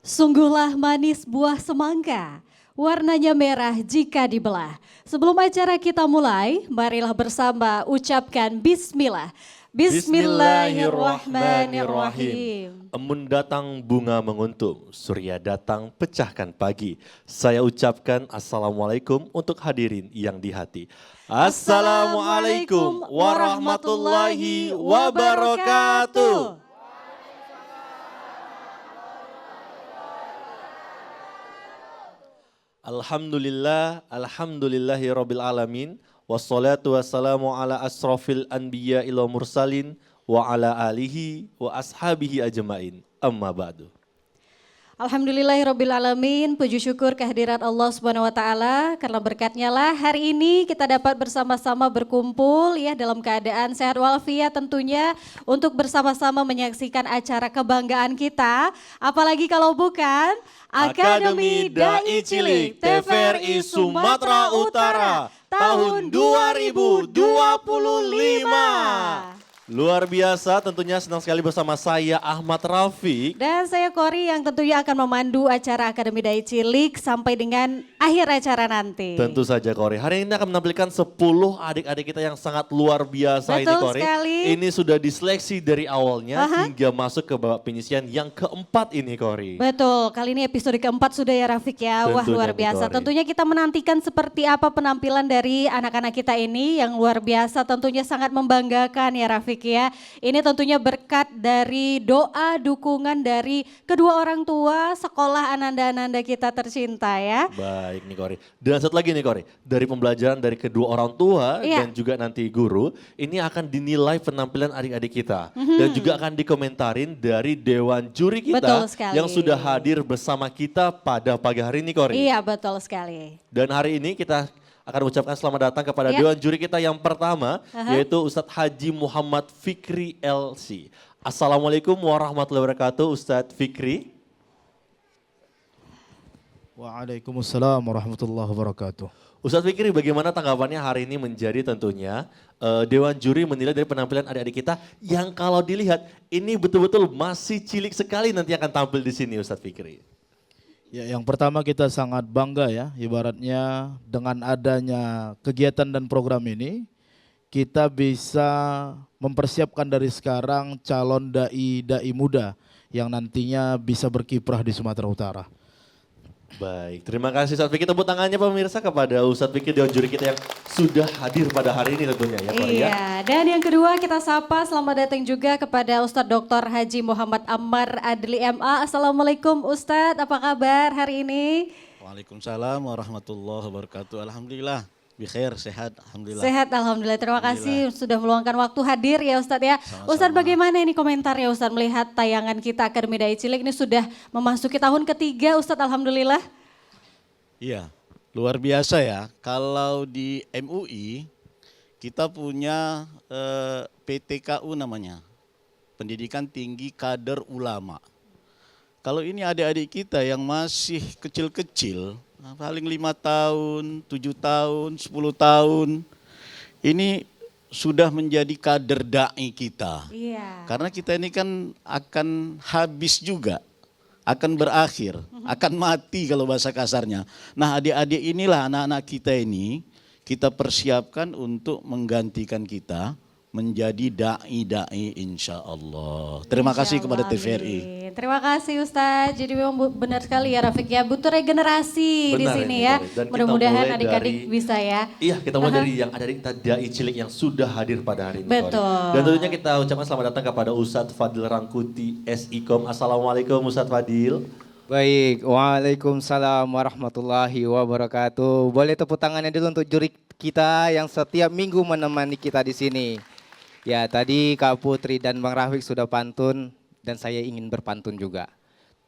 Sungguhlah manis buah semangka, warnanya merah jika dibelah. Sebelum acara kita mulai, marilah bersama ucapkan bismillah. Bismillahirrahmanirrahim. Bismillahirrahmanirrahim. Embun datang bunga menguntung, surya datang pecahkan pagi. Saya ucapkan assalamualaikum untuk hadirin yang di hati. Assalamualaikum warahmatullahi wabarakatuh. Alhamdulillahi rabbil alamin. Wassalatu wassalamu ala asrafil anbiya ila mursalin wa ala alihi wa ashabihi ajmain. Amma ba'du. Alhamdulillahirrabbilalamin, puji syukur kehadirat Allah Subhanahu wa Ta'ala, karena berkatnya lah hari ini kita dapat bersama-sama berkumpul ya dalam keadaan sehat walafiat tentunya untuk bersama-sama menyaksikan acara kebanggaan kita, apalagi kalau bukan Akademi Dai Cilik TVRI Sumatera Utara tahun 2025. Luar biasa, tentunya senang sekali bersama saya Ahmad Rafiq. Dan saya Kori yang tentunya akan memandu acara Akademi Dai Cilik sampai dengan akhir acara nanti. Tentu saja Kori, hari ini akan menampilkan 10 adik-adik kita yang sangat luar biasa. Betul ini Kori. sekali. Ini sudah diseleksi dari awalnya hingga masuk ke babak penyisian yang keempat ini Kori. Betul, kali ini episode keempat sudah ya Rafiq ya. Wah Tentunya, luar biasa, Kori. tentunya kita menantikan seperti apa penampilan dari anak-anak kita ini yang luar biasa, tentunya sangat membanggakan ya Rafiq ya. Ini tentunya berkat dari doa dukungan dari kedua orang tua sekolah ananda-ananda kita tercinta ya. Baik nih Kori. Dan satu lagi nih Kori, dari pembelajaran dari kedua orang tua dan juga nanti guru, ini akan dinilai penampilan adik-adik kita. Dan juga akan dikomentarin dari dewan juri kita Betul sekali. yang sudah hadir bersama kita pada pagi hari ini Kori. Iya betul sekali. Dan hari ini kita akan ucapkan selamat datang kepada dewan juri kita yang pertama, yaitu Ustadz Haji Muhammad Fikri LC. Assalamualaikum warahmatullahi wabarakatuh Ustadz Fikri. Waalaikumsalam warahmatullahi wabarakatuh. Ustadz Fikri, bagaimana tanggapannya hari ini menjadi tentunya dewan juri menilai dari penampilan adik-adik kita yang kalau dilihat ini betul-betul masih cilik sekali nanti akan tampil di sini Ustadz Fikri. Ya, yang pertama kita sangat bangga ya, ibaratnya dengan adanya kegiatan dan program ini kita bisa mempersiapkan dari sekarang calon dai muda yang nantinya bisa berkiprah di Sumatera Utara. Baik, terima kasih Ustadz Fikri. Tepuk tangannya pemirsa kepada Ustadz Fikri dewan juri kita yang sudah hadir pada hari ini tentunya ya Pak ya. Iya, dan yang kedua kita sapa selamat datang juga kepada Ustadz Dr. Haji Muhammad Ammar Adli MA. Assalamualaikum Ustadz, apa kabar hari ini? Waalaikumsalam warahmatullahi wabarakatuh. Alhamdulillah, bikhair, sehat, alhamdulillah. Sehat Alhamdulillah, terima kasih sudah meluangkan waktu hadir ya Ustadz ya. Sama-sama. Ustadz bagaimana ini komentarnya Ustadz melihat tayangan kita Akademi Dai Cilik ini sudah memasuki tahun ketiga Ustadz Alhamdulillah. Iya, luar biasa ya. Kalau di MUI kita punya PTKU namanya, Pendidikan Tinggi Kader Ulama. Kalau ini adik-adik kita yang masih kecil-kecil, paling 5 tahun, 7 tahun, 10 tahun, ini sudah menjadi kader da'i kita. Iya. Karena kita ini kan akan habis juga, akan berakhir, akan mati kalau bahasa kasarnya. Nah adik-adik inilah anak-anak kita ini, kita persiapkan untuk menggantikan kita menjadi da'i insya Allah. Terima kasih kepada TVRI. Terima kasih Ustadz. Jadi memang benar sekali ya Rafiq ya, butuh regenerasi di Benar sini ini, ya. Kori. Dan kita Mudah-mudahan mulai adik-adik dari- bisa ya. Iya, kita mulai dari yang ada kita dai cilik yang sudah hadir pada hari ini. Kori. Betul. Dan tentunya kita ucapkan selamat datang kepada Ustadz Fadil Rangkuti SIKOM. Assalamualaikum Ustadz Fadil. Baik, waalaikumsalam warahmatullahi wabarakatuh. Boleh tepuk tangannya dulu untuk juri kita yang setiap minggu menemani kita di sini. Ya, tadi Kak Putri dan Bang Rafiq sudah pantun dan saya ingin berpantun juga.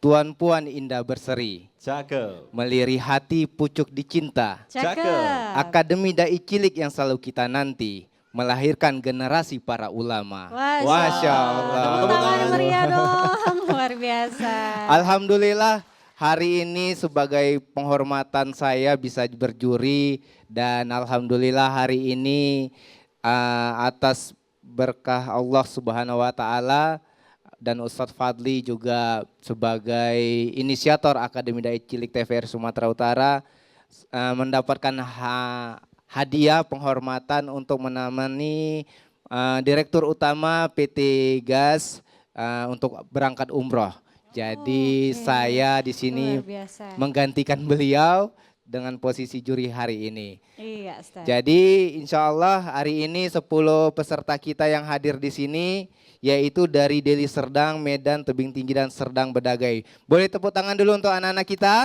Tuan Puan indah berseri, Cakep. meliri hati pucuk dicinta. Cakep. Akademi Dai Cilik yang selalu kita nanti, melahirkan generasi para ulama. Masya Allah. Tepuk tangan meriah dong, luar biasa. Alhamdulillah hari ini sebagai penghormatan saya bisa berjuri dan alhamdulillah hari ini atas berkah Allah Subhanahu wa taala dan Ustadz Fadli juga sebagai inisiator Akademi Dai Cilik TVRI Sumatera Utara mendapatkan hadiah penghormatan untuk menemani Direktur Utama PT GAS untuk berangkat umroh. Jadi saya di sini menggantikan beliau dengan posisi juri hari ini. Iya, Ustaz. Jadi insya Allah hari ini 10 peserta kita yang hadir di sini yaitu dari Deli Serdang, Medan, Tebing Tinggi dan Serdang Bedagai. Boleh tepuk tangan dulu untuk anak-anak kita?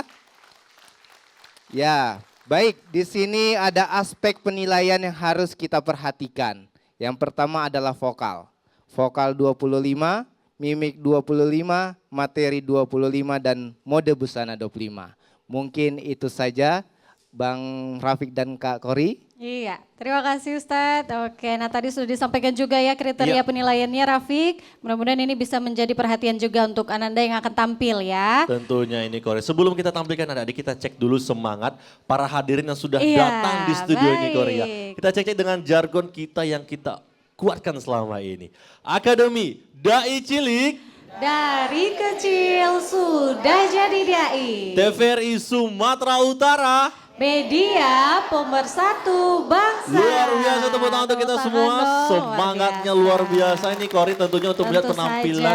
Ya, baik. Di sini ada aspek penilaian yang harus kita perhatikan. Yang pertama adalah vokal. Vokal 25, mimik 25, materi 25 dan mode busana 25. Mungkin itu saja Bang Rafiq dan Kak Kori. Iya, terima kasih Ustadz. Oke, nah tadi sudah disampaikan juga ya kriteria penilaiannya Rafiq. Mudah-mudahan ini bisa menjadi perhatian juga untuk Ananda yang akan tampil ya. Tentunya ini Kori. Sebelum kita tampilkan adik-adik, kita cek dulu semangat para hadirin yang sudah datang di studio ini Kori ya. Kita cek dengan jargon kita yang kita kuatkan selama ini. Akademi Dai Cilik. Dari kecil sudah jadi dai. TVRI Sumatera Utara. Media pemersatu bangsa. Luar biasa, tepuk tangan untuk kita semua. Semangatnya luar biasa ini Kori, tentunya untuk melihat penampilan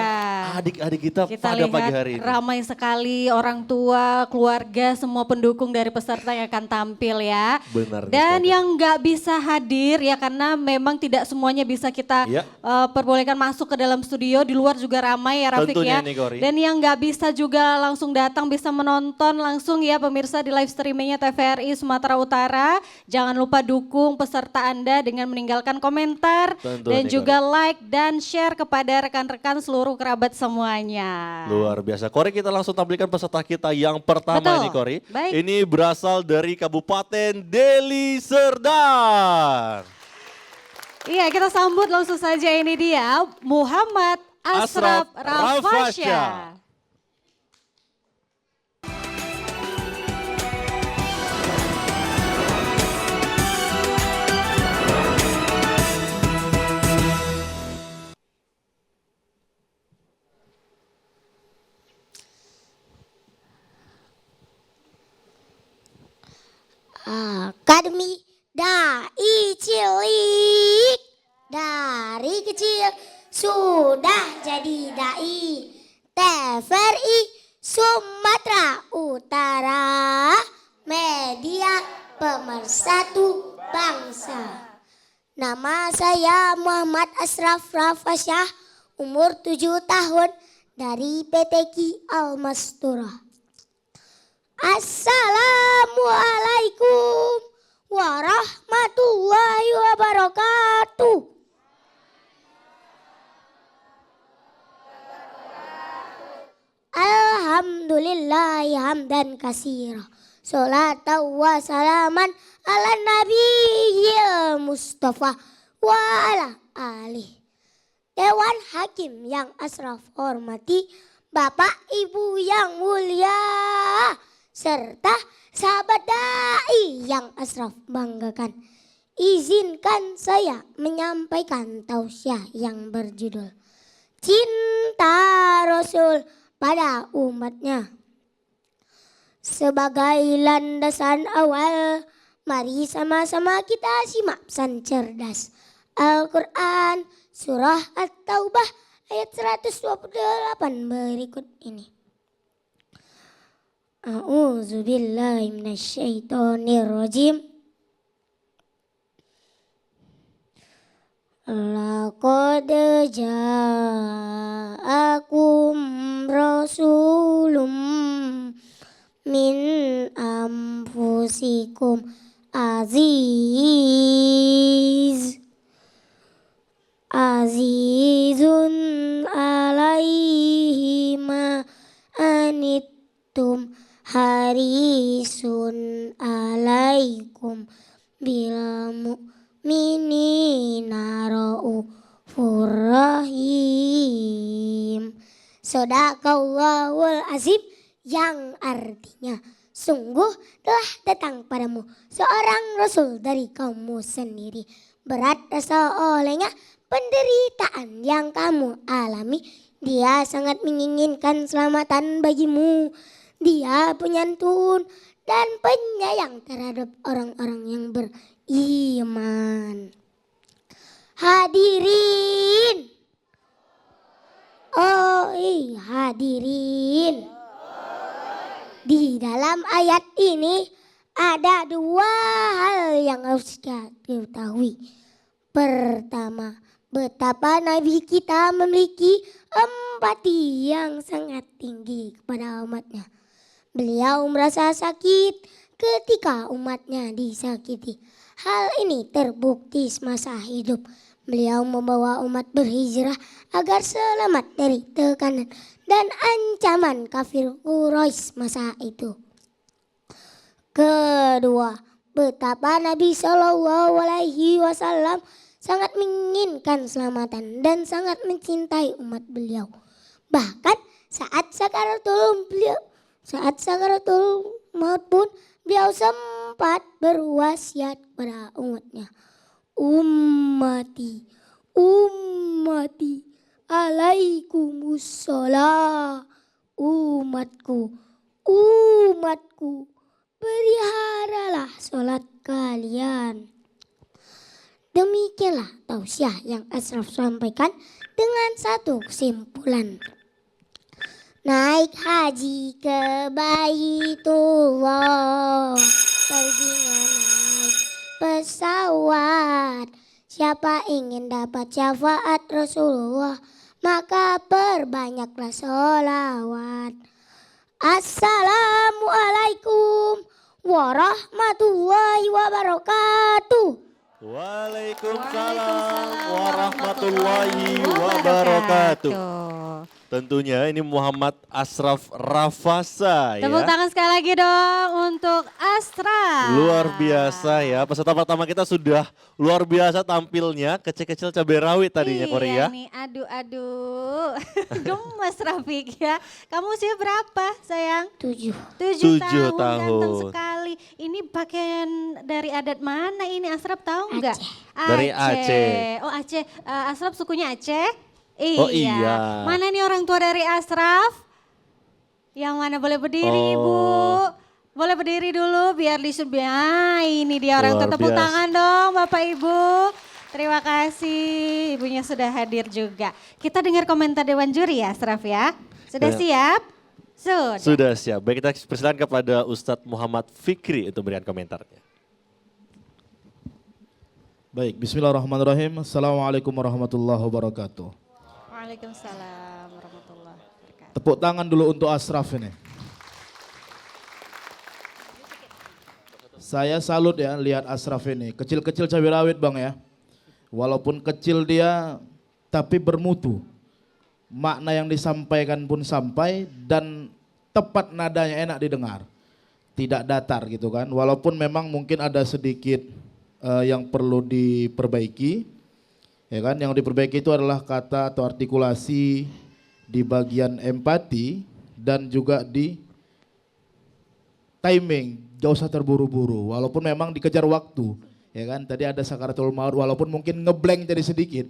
adik-adik kita pada pagi hari ini. Ramai sekali orang tua, keluarga, semua pendukung dari peserta yang akan tampil ya. Benar. Dan yang nggak bisa hadir ya karena memang tidak semuanya bisa kita perbolehkan masuk ke dalam studio. Di luar juga ramai ya Rafiq tentunya ya. nih, Kori. Dan yang nggak bisa juga langsung datang bisa menonton langsung ya pemirsa di live streamingnya TVRI Sumatera Utara. Jangan lupa dukung peserta Anda dengan meninggalkan komentar dan juga like dan share kepada rekan-rekan seluruh kerabat semuanya. Luar biasa. Kori, kita langsung tampilkan peserta kita yang pertama ini Kori. Baik. Ini berasal dari Kabupaten Deli Serdang. Iya, kita sambut langsung saja ini dia Muhammad Asraf Rafasya. Akademi Dai Cilik. Dari kecil sudah jadi dai. TVRI Sumatera Utara. Media pemersatu bangsa. Nama saya Muhammad Asraf Rafasyah. Umur 7 tahun. Dari PT Ki Al-Masturah. Assalamualaikum warahmatullahi wabarakatuh. Alhamdulillahi hamdan katsira. Sholatan wa salaman ala nabiyil Mustafa wa ala alihi. Dewan Hakim yang Asraf hormati, Bapak Ibu yang mulia, serta sahabat dai yang Asraf banggakan. Izinkan saya menyampaikan tausiah yang berjudul Cinta Rasul pada umatnya. Sebagai landasan awal, mari sama-sama kita simak pesan cerdas Al-Quran Surah At-Taubah ayat 128 berikut ini. A'udzubillahi minasyaitonirrajim. Laqad ja'akum rasulum min anfusikum azizun alaihi ma anittum harisun alaikum bil mu'minina raufur rahim. Shadaqallahul azim, yang artinya sungguh telah datang padamu seorang rasul dari kaummu sendiri. Berat rasa olehnya penderitaan yang kamu alami Dia sangat menginginkan keselamatan bagimu. Dia penyantun dan penyayang terhadap orang-orang yang beriman. Hadirin. Oh iya hadirin. Di dalam ayat ini ada dua hal yang harus kita ketahui. Pertama, betapa Nabi kita memiliki empati yang sangat tinggi kepada umatnya. Beliau merasa sakit ketika umatnya disakiti. Hal ini terbukti semasa hidup. Beliau membawa umat berhijrah agar selamat dari tekanan dan ancaman kafir Quraisy masa itu. Kedua, betapa Nabi Shallallahu Alaihi Wasallam sangat menginginkan keselamatan dan sangat mencintai umat beliau. Bahkan saat sakaratul maut pun beliau sempat berwasiat kepada umatnya. Ummati, ummati, alaikumussalam. Umatku, umatku, peliharalah sholat kalian. Demikianlah tausiah yang Ashraf sampaikan dengan satu kesimpulan. Naik haji ke Baitullah, perginya naik pesawat. Siapa ingin dapat syafaat Rasulullah, maka perbanyaklah sholawat. Assalamualaikum warahmatullahi wabarakatuh. Waalaikumsalam warahmatullahi wabarakatuh. Tentunya ini Muhammad Ashraf Rafasa ya. Tepuk tangan sekali lagi dong untuk Ashraf. Luar biasa ya. Peserta pertama kita sudah luar biasa tampilnya. Kecil-kecil cabai rawit tadinya Korea. Iya nih, aduh. Gemes Rafiq ya. Kamu usia berapa sayang? 7. 7 7 tahun. tahun. Ganteng sekali. Ini pakaian dari adat mana ini Ashraf tahu nggak? Dari Aceh. Oh Aceh. Ashraf sukunya Aceh? Oh iya. Mana nih orang tua dari Ashraf? Yang mana boleh berdiri Oh. Ibu? Boleh berdiri dulu biar disebut. Ini dia orang tua, Luar tepuk biasa. tangan dong Bapak Ibu. Terima kasih ibunya sudah hadir juga. Kita dengar komentar Dewan Juri ya Ashraf ya. Sudah siap? Sudah siap. Baik, kita persilakan kepada Ustadz Muhammad Fikri untuk memberikan komentarnya. Baik, bismillahirrahmanirrahim. Assalamualaikum warahmatullahi wabarakatuh. Waalaikumsalam warahmatullahi wabarakatuh. Tepuk tangan dulu untuk Ashraf ini. Saya salut ya lihat Ashraf ini. Kecil-kecil cabai rawit bang ya. Walaupun kecil dia tapi bermutu. Makna yang disampaikan pun sampai dan tepat nadanya enak didengar. Tidak datar gitu kan. Walaupun memang mungkin ada sedikit yang perlu diperbaiki. Ya kan, yang diperbaiki itu adalah kata atau artikulasi di bagian empati dan juga di timing, gak usah terburu-buru walaupun memang dikejar waktu. Ya kan, tadi ada sakaratul maut walaupun mungkin ngeblank jadi sedikit.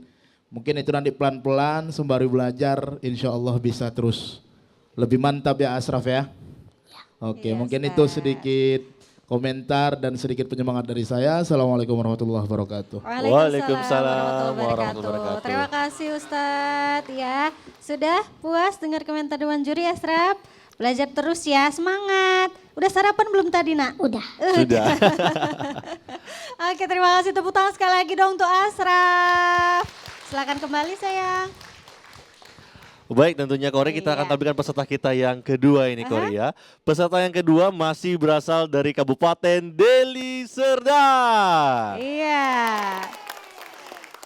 Mungkin itu nanti pelan-pelan sembari belajar insya Allah bisa terus lebih mantap ya Ashraf ya. Oke, Iya, mungkin Ustaz. itu sedikit komentar dan sedikit penyemangat dari saya. Assalamualaikum warahmatullahi wabarakatuh. Waalaikumsalam warahmatullahi wabarakatuh. Terima kasih Ustadz ya. Sudah puas dengar komentar Dewan Juri Ashraf? Belajar terus ya, semangat. Udah sarapan belum tadi nak? Udah. Sudah. Oke, terima kasih, tepuk tangan sekali lagi dong untuk Ashraf. Silakan kembali sayang. Baik, tentunya Korea kita akan Iya. tampilkan peserta kita yang kedua ini Korea. Peserta yang kedua masih berasal dari Kabupaten Deli Serdang. Iya.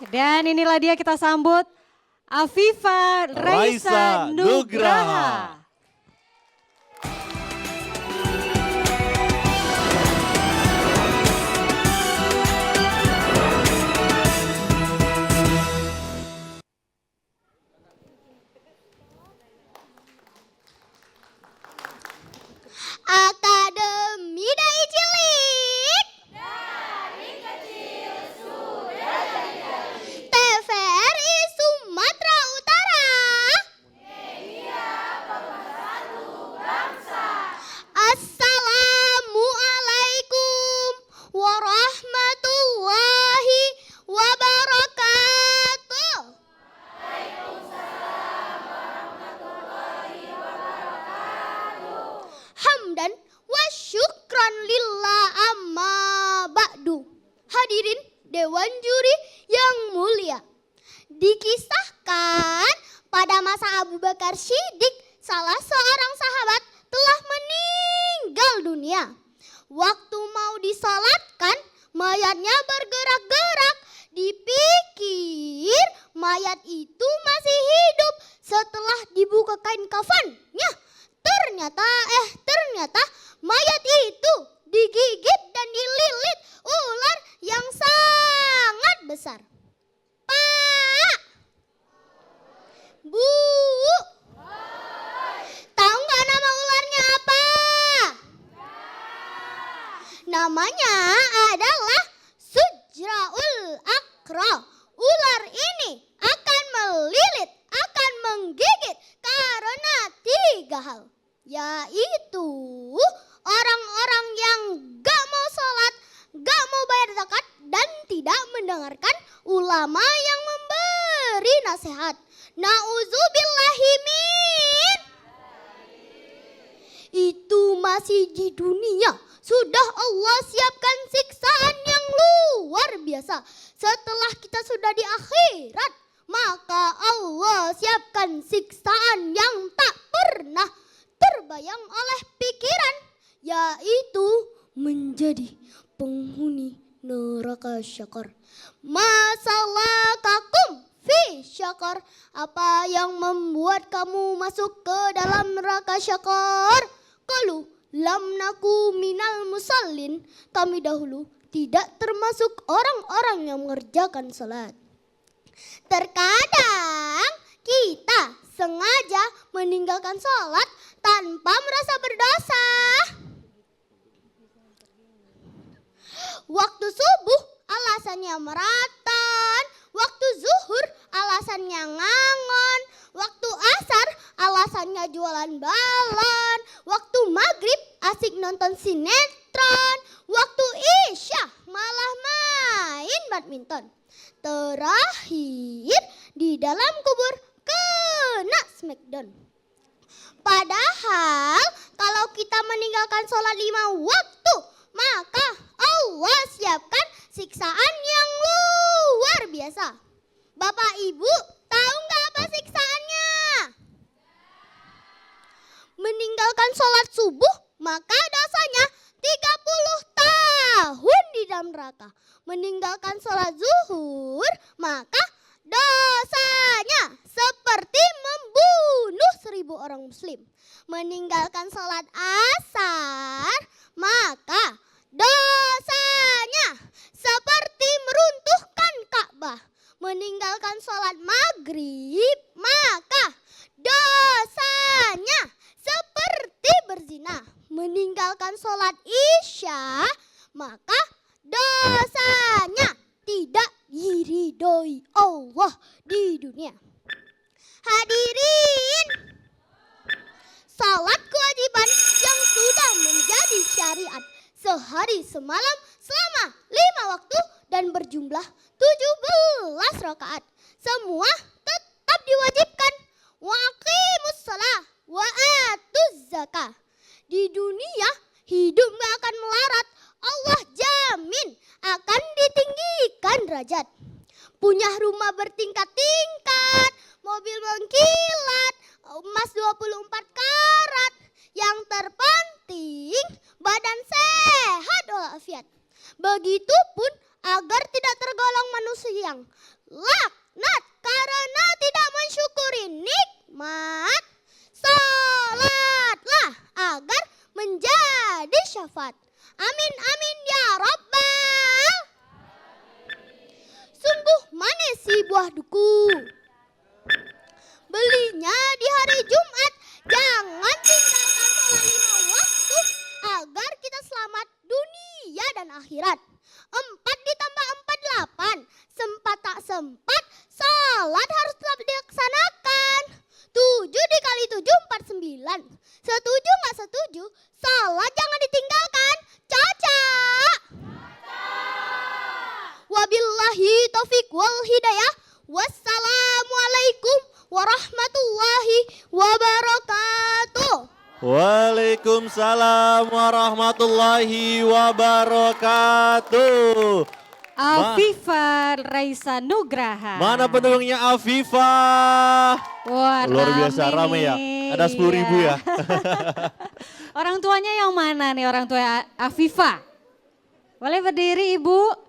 Dan inilah dia kita sambut Afifa Raisa Raisa Nugraha. Akademi Dai Cilik. TVRI Sumatera Utara. Dewan Juri yang mulia. Dikisahkan pada masa Abu Bakar Siddiq, salah seorang sahabat telah meninggal dunia. Waktu mau disolatkan, mayatnya bergerak-gerak. Dipikir mayat itu masih hidup. Setelah dibuka kain kafannya, ternyata mayat itu digigit dan dililit ular yang sangat besar. Pak, Bu, tahu nggak nama ularnya apa? Namanya adalah Sujraul Akra. Ular ini akan melilit, akan menggigit karena 3 hal. Yaitu orang-orang yang gak mau sholat, gak mau bayar zakat, dan tidak mendengarkan ulama yang memberi nasihat. Na'udzubillahimin. Itu masih di dunia. Sudah Allah siapkan siksaan yang luar biasa. Setelah kita sudah di akhirat, maka Allah siapkan siksaan yang tak pernah terbayang oleh pikiran, yaitu menjadi penghuni neraka syakar. Masalakakum fi syakar. Apa yang membuat kamu masuk ke dalam neraka syakar? Qalu lam naku minal musallin. Kami dahulu tidak termasuk orang-orang yang mengerjakan salat. Terkadang kita sengaja meninggalkan sholat tanpa merasa berdosa. Waktu subuh alasannya maraton, waktu zuhur alasannya ngangon, waktu asar alasannya jualan balon, waktu maghrib asik nonton sinetron, waktu isya malah main badminton. Terakhir di dalam kubur kena smackdown. Padahal kalau kita meninggalkan sholat 5 waktu, maka Allah siapkan siksaan yang luar biasa. Bapak Ibu, tahu nggak apa siksaannya? Meninggalkan sholat subuh, maka dosanya 30 tahun di dalam neraka. Meninggalkan sholat zuhur, maka dosanya seperti membunuh 1000 orang muslim. Meninggalkan sholat asar, maka dosanya seperti meruntuhkan Ka'bah. Meninggalkan sholat maghrib, maka dosanya seperti berzina. Meninggalkan sholat isya, maka dosanya tidak diridhoi Allah di dunia. Hadirin, salat kewajiban yang sudah menjadi syariat sehari semalam selama 5 waktu dan berjumlah 17 rakaat. Semua tetap diwajibkan. Wa aqimus shalah wa atuz zakah. Di dunia hidup gak akan melarat. Allah jamin akan ditinggikan derajat. Punya rumah bertingkat-tingkat, mobil mengkilat, emas 24 karat. Yang terpenting badan sehat walafiat. Begitupun agar tidak tergolong manusia yang laknat karena tidak mensyukuri nikmat. Salatlah agar menjadi syafaat. Amin amin ya Rabbal. Sungguh manis si buah duku. Belinya di hari Jumat. Jangan tinggalkan sholat 5 waktu agar kita selamat dunia dan akhirat. 4 ditambah 4 8. Sempat tak sempat, salat harus tetap dilaksanakan. 7 dikali 7 49. Setuju nggak setuju? Salat jangan ditinggalkan. Caca. Wabillahi taufik wal hidayah. Wassalamualaikum warahmatullahi wabarakatuh. Waalaikumsalam warahmatullahi wabarakatuh. Afifa Raisa Nugraha. Mana pendukungnya Afifa? Wah, Luar biasa rame ya. nih. Ada 10.000 ya. Orang tuanya yang mana nih orang tua Afifa? Boleh berdiri Ibu?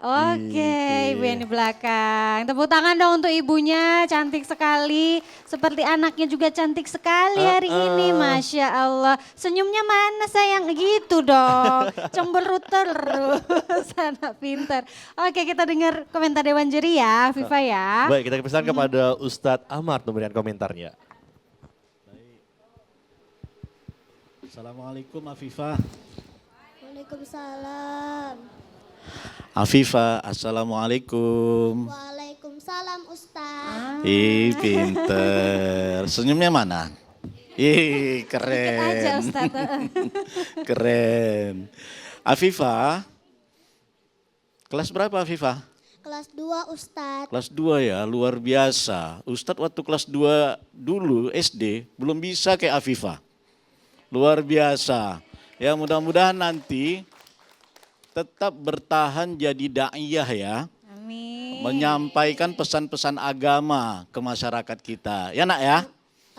Oke, Ibu yang di belakang. Tepuk tangan dong untuk ibunya, cantik sekali. Seperti anaknya juga cantik sekali hari ini, Masya Allah. Senyumnya mana sayang? Gitu dong, cemberut terus, anak pintar. Oke, kita dengar komentar Dewan Juri ya, Afifa ya. Baik, kita pesan kepada Ustadz Amar untuk memberikan komentarnya. Assalamualaikum Afifah. Waalaikumsalam. Afifah, assalamualaikum. Waalaikumsalam Ustaz. Ih, pinter. Senyumnya mana? Ih, Dikit aja keren. Ustadz. Keren. Afifah, kelas berapa Afifah? Kelas 2 Ustaz. Kelas 2 ya, luar biasa. Ustadz waktu kelas 2 dulu SD belum bisa kayak Afifah. Luar biasa. Ya mudah-mudahan nanti tetap bertahan jadi da'iyah ya. Amin. Menyampaikan pesan-pesan agama ke masyarakat kita. Ya nak ya?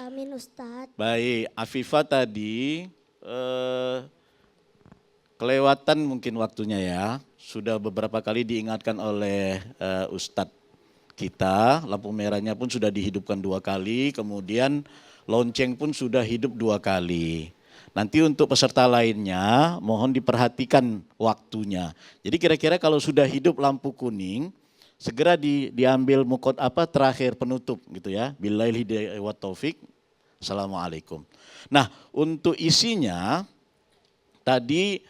Amin Ustaz. Baik, Afifah tadi kelewatan mungkin waktunya ya. Sudah beberapa kali diingatkan oleh Ustadz kita, lampu merahnya pun sudah dihidupkan 2 kali, kemudian lonceng pun sudah hidup 2 kali. Nanti untuk peserta lainnya mohon diperhatikan waktunya. Jadi kira-kira kalau sudah hidup lampu kuning, segera diambil mukot terakhir penutup gitu ya. Billahi hidayah wa taufik. Assalamualaikum. Nah, untuk isinya tadi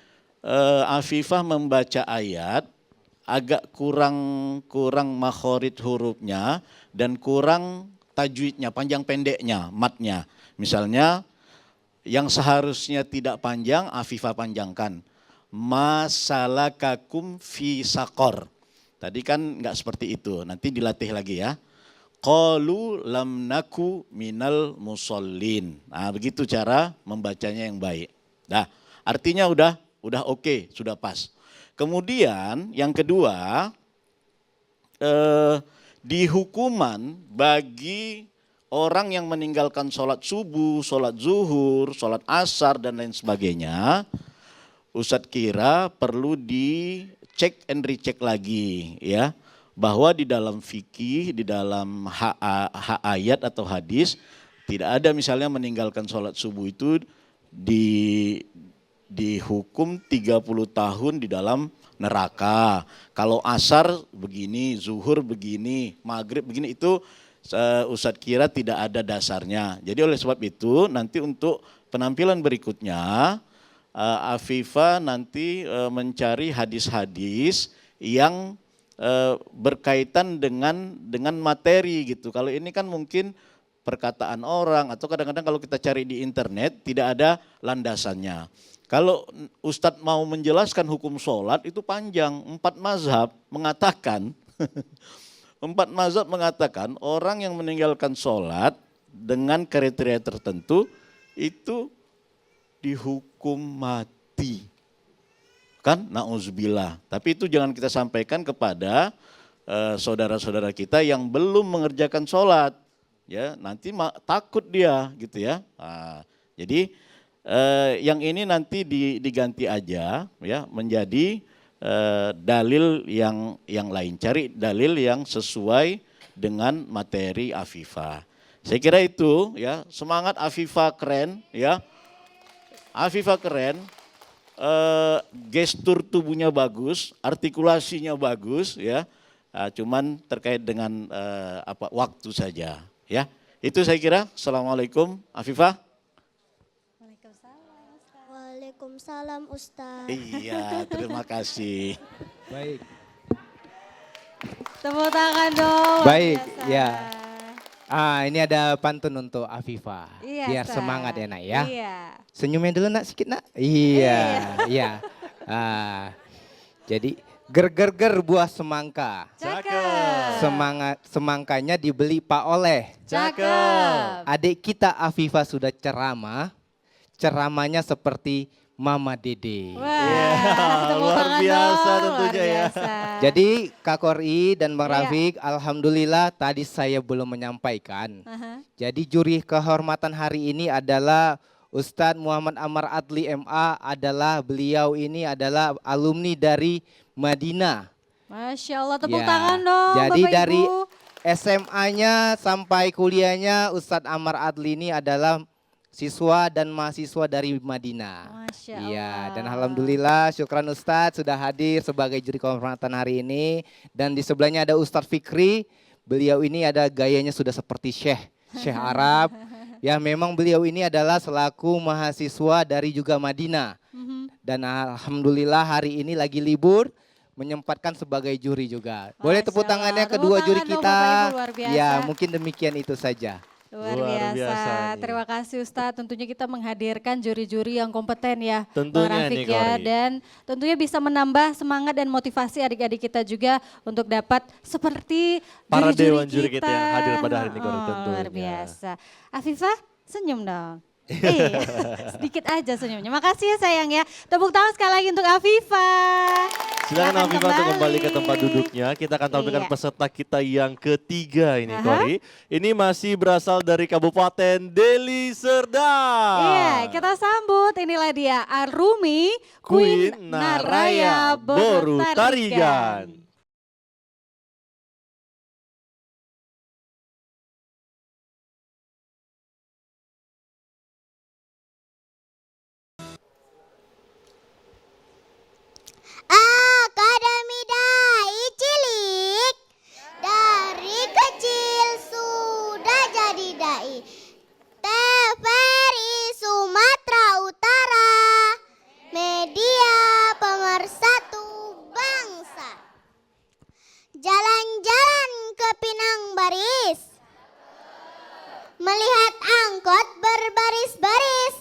Afifah membaca ayat agak kurang makhorid hurufnya dan kurang tajwidnya, panjang pendeknya, matnya. Misalnya yang seharusnya tidak panjang, Afifah panjangkan. Masalakakum fi sakor. Tadi kan enggak seperti itu, nanti dilatih lagi ya. Qalu lam naku minal musallin. Nah begitu cara membacanya yang baik. Nah artinya udah oke, sudah pas. Kemudian yang kedua, di hukuman bagi orang yang meninggalkan sholat subuh, sholat zuhur, sholat asar dan lain sebagainya, Ustadz kira perlu dicek and recheck lagi ya, bahwa di dalam fikih, di dalam hak ayat atau hadis tidak ada misalnya meninggalkan sholat subuh itu dihukum 30 tahun di dalam neraka. Kalau asar begini, zuhur begini, maghrib begini, itu Ustadz kira tidak ada dasarnya. Jadi oleh sebab itu nanti untuk penampilan berikutnya Afifah nanti mencari hadis-hadis yang berkaitan dengan materi gitu. Kalau ini kan mungkin perkataan orang atau kadang-kadang kalau kita cari di internet tidak ada landasannya. Kalau Ustadz mau menjelaskan hukum sholat itu panjang, 4 mazhab mengatakan 4 mazhab mengatakan orang yang meninggalkan sholat dengan kriteria tertentu itu dihukum mati. Kan na'udzubillah. Tapi itu jangan kita sampaikan kepada saudara-saudara kita yang belum mengerjakan sholat. Ya, nanti takut dia gitu ya. Nah, jadi yang ini nanti diganti aja ya menjadi dalil yang lain, cari dalil yang sesuai dengan materi Afifah. Saya kira itu ya, semangat Afifah keren ya. Afifah keren, gestur tubuhnya bagus, artikulasinya bagus ya. Cuman terkait dengan waktu saja ya. Itu saya kira. Assalamualaikum Afifah. Waalaikumsalam Ustaz. Iya, terima kasih. Baik. Tepuk tangan dong. luar Baik, biasa. ya. Ini ada pantun untuk Afifah. Iya, Biar Ustaz. semangat ya nak ya. Iya. Senyumnya dulu nak sikit nak. Iya, iya. Jadi ger buah semangka. Cakep. Semangkanya dibeli Pak Oleh. Cakep. Adik kita Afifah sudah ceramah. Ceramahnya seperti Mama Dede. Wah, tepuk luar tangan biasa dong, tentunya luar ya. biasa. Jadi Kak Kori dan Bang Iya. Rafiq, alhamdulillah tadi saya belum menyampaikan. Aha. Jadi juri kehormatan hari ini adalah Ustadz Muhammad Amar Adli MA, beliau ini adalah alumni dari Madinah. Masya Allah, tepuk Ya, tangan dong Jadi Bapak dari Ibu. SMA-nya sampai kuliahnya Ustadz Amar Adli ini adalah siswa dan mahasiswa dari Madinah. Masya Iya, Allah. dan alhamdulillah syukran Ustadz sudah hadir sebagai juri kehormatan hari ini. Dan di sebelahnya ada Ustadz Fikri, beliau ini ada gayanya sudah seperti Syekh Arab. Ya memang beliau ini adalah selaku mahasiswa dari juga Madinah. Dan alhamdulillah hari ini lagi libur, menyempatkan sebagai juri juga. Boleh Masya tepuk tangannya Allah. kedua Tepuk juri tangan dong, kita. Bapak Ibu, luar biasa. Ya mungkin demikian itu saja. Luar Luar biasa. biasa nih. Terima kasih Ustadz. Tentunya kita menghadirkan juri-juri yang kompeten ya, Tentunya Bang Rafiq nih, ya. Kori. Dan tentunya bisa menambah semangat dan motivasi adik-adik kita juga untuk dapat seperti Para juri-juri dewan juri kita yang hadir pada hari ini, Kori, Oh, tentunya. luar biasa. Afifah, senyum dong. Iya, sedikit aja senyumnya. Makasih ya sayang ya. Tepuk tangan sekali lagi untuk Afifah. Silakan Afifah untuk kembali ke tempat duduknya. Kita akan tampilkan Iya. peserta kita yang ketiga ini, Aha. Kori. Ini masih berasal dari Kabupaten Deli Serdang. Iya, kita sambut. Inilah dia Arumi Queen Naraya Boru Tarigan. Akademi Dai Cilik, dari kecil sudah jadi dai. TVRI Sumatera Utara, media pemersatu bangsa. Jalan-jalan ke Pinang Baris, melihat angkot berbaris-baris.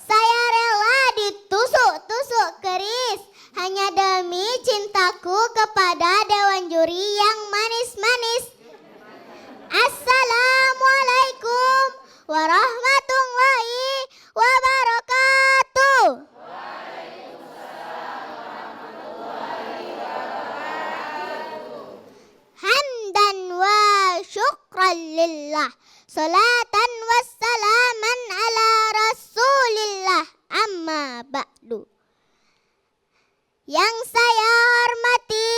Saya rela ditusuk-tusuk keris hanya demi cintaku kepada dewan juri yang manis-manis. Assalamualaikum warahmatullahi wabarakatuh. Hamdan wa syukran lillah, salatan wassalaman ala rasulillah, amma ba'du. Yang saya hormati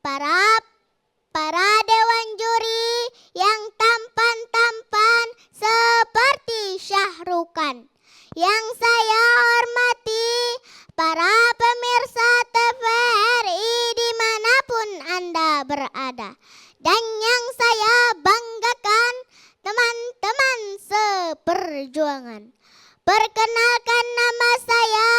para dewan juri yang tampan-tampan seperti Syahrukan. Yang saya hormati para pemirsa TVRI dimanapun Anda berada. Dan yang saya banggakan teman-teman seperjuangan. Perkenalkan nama saya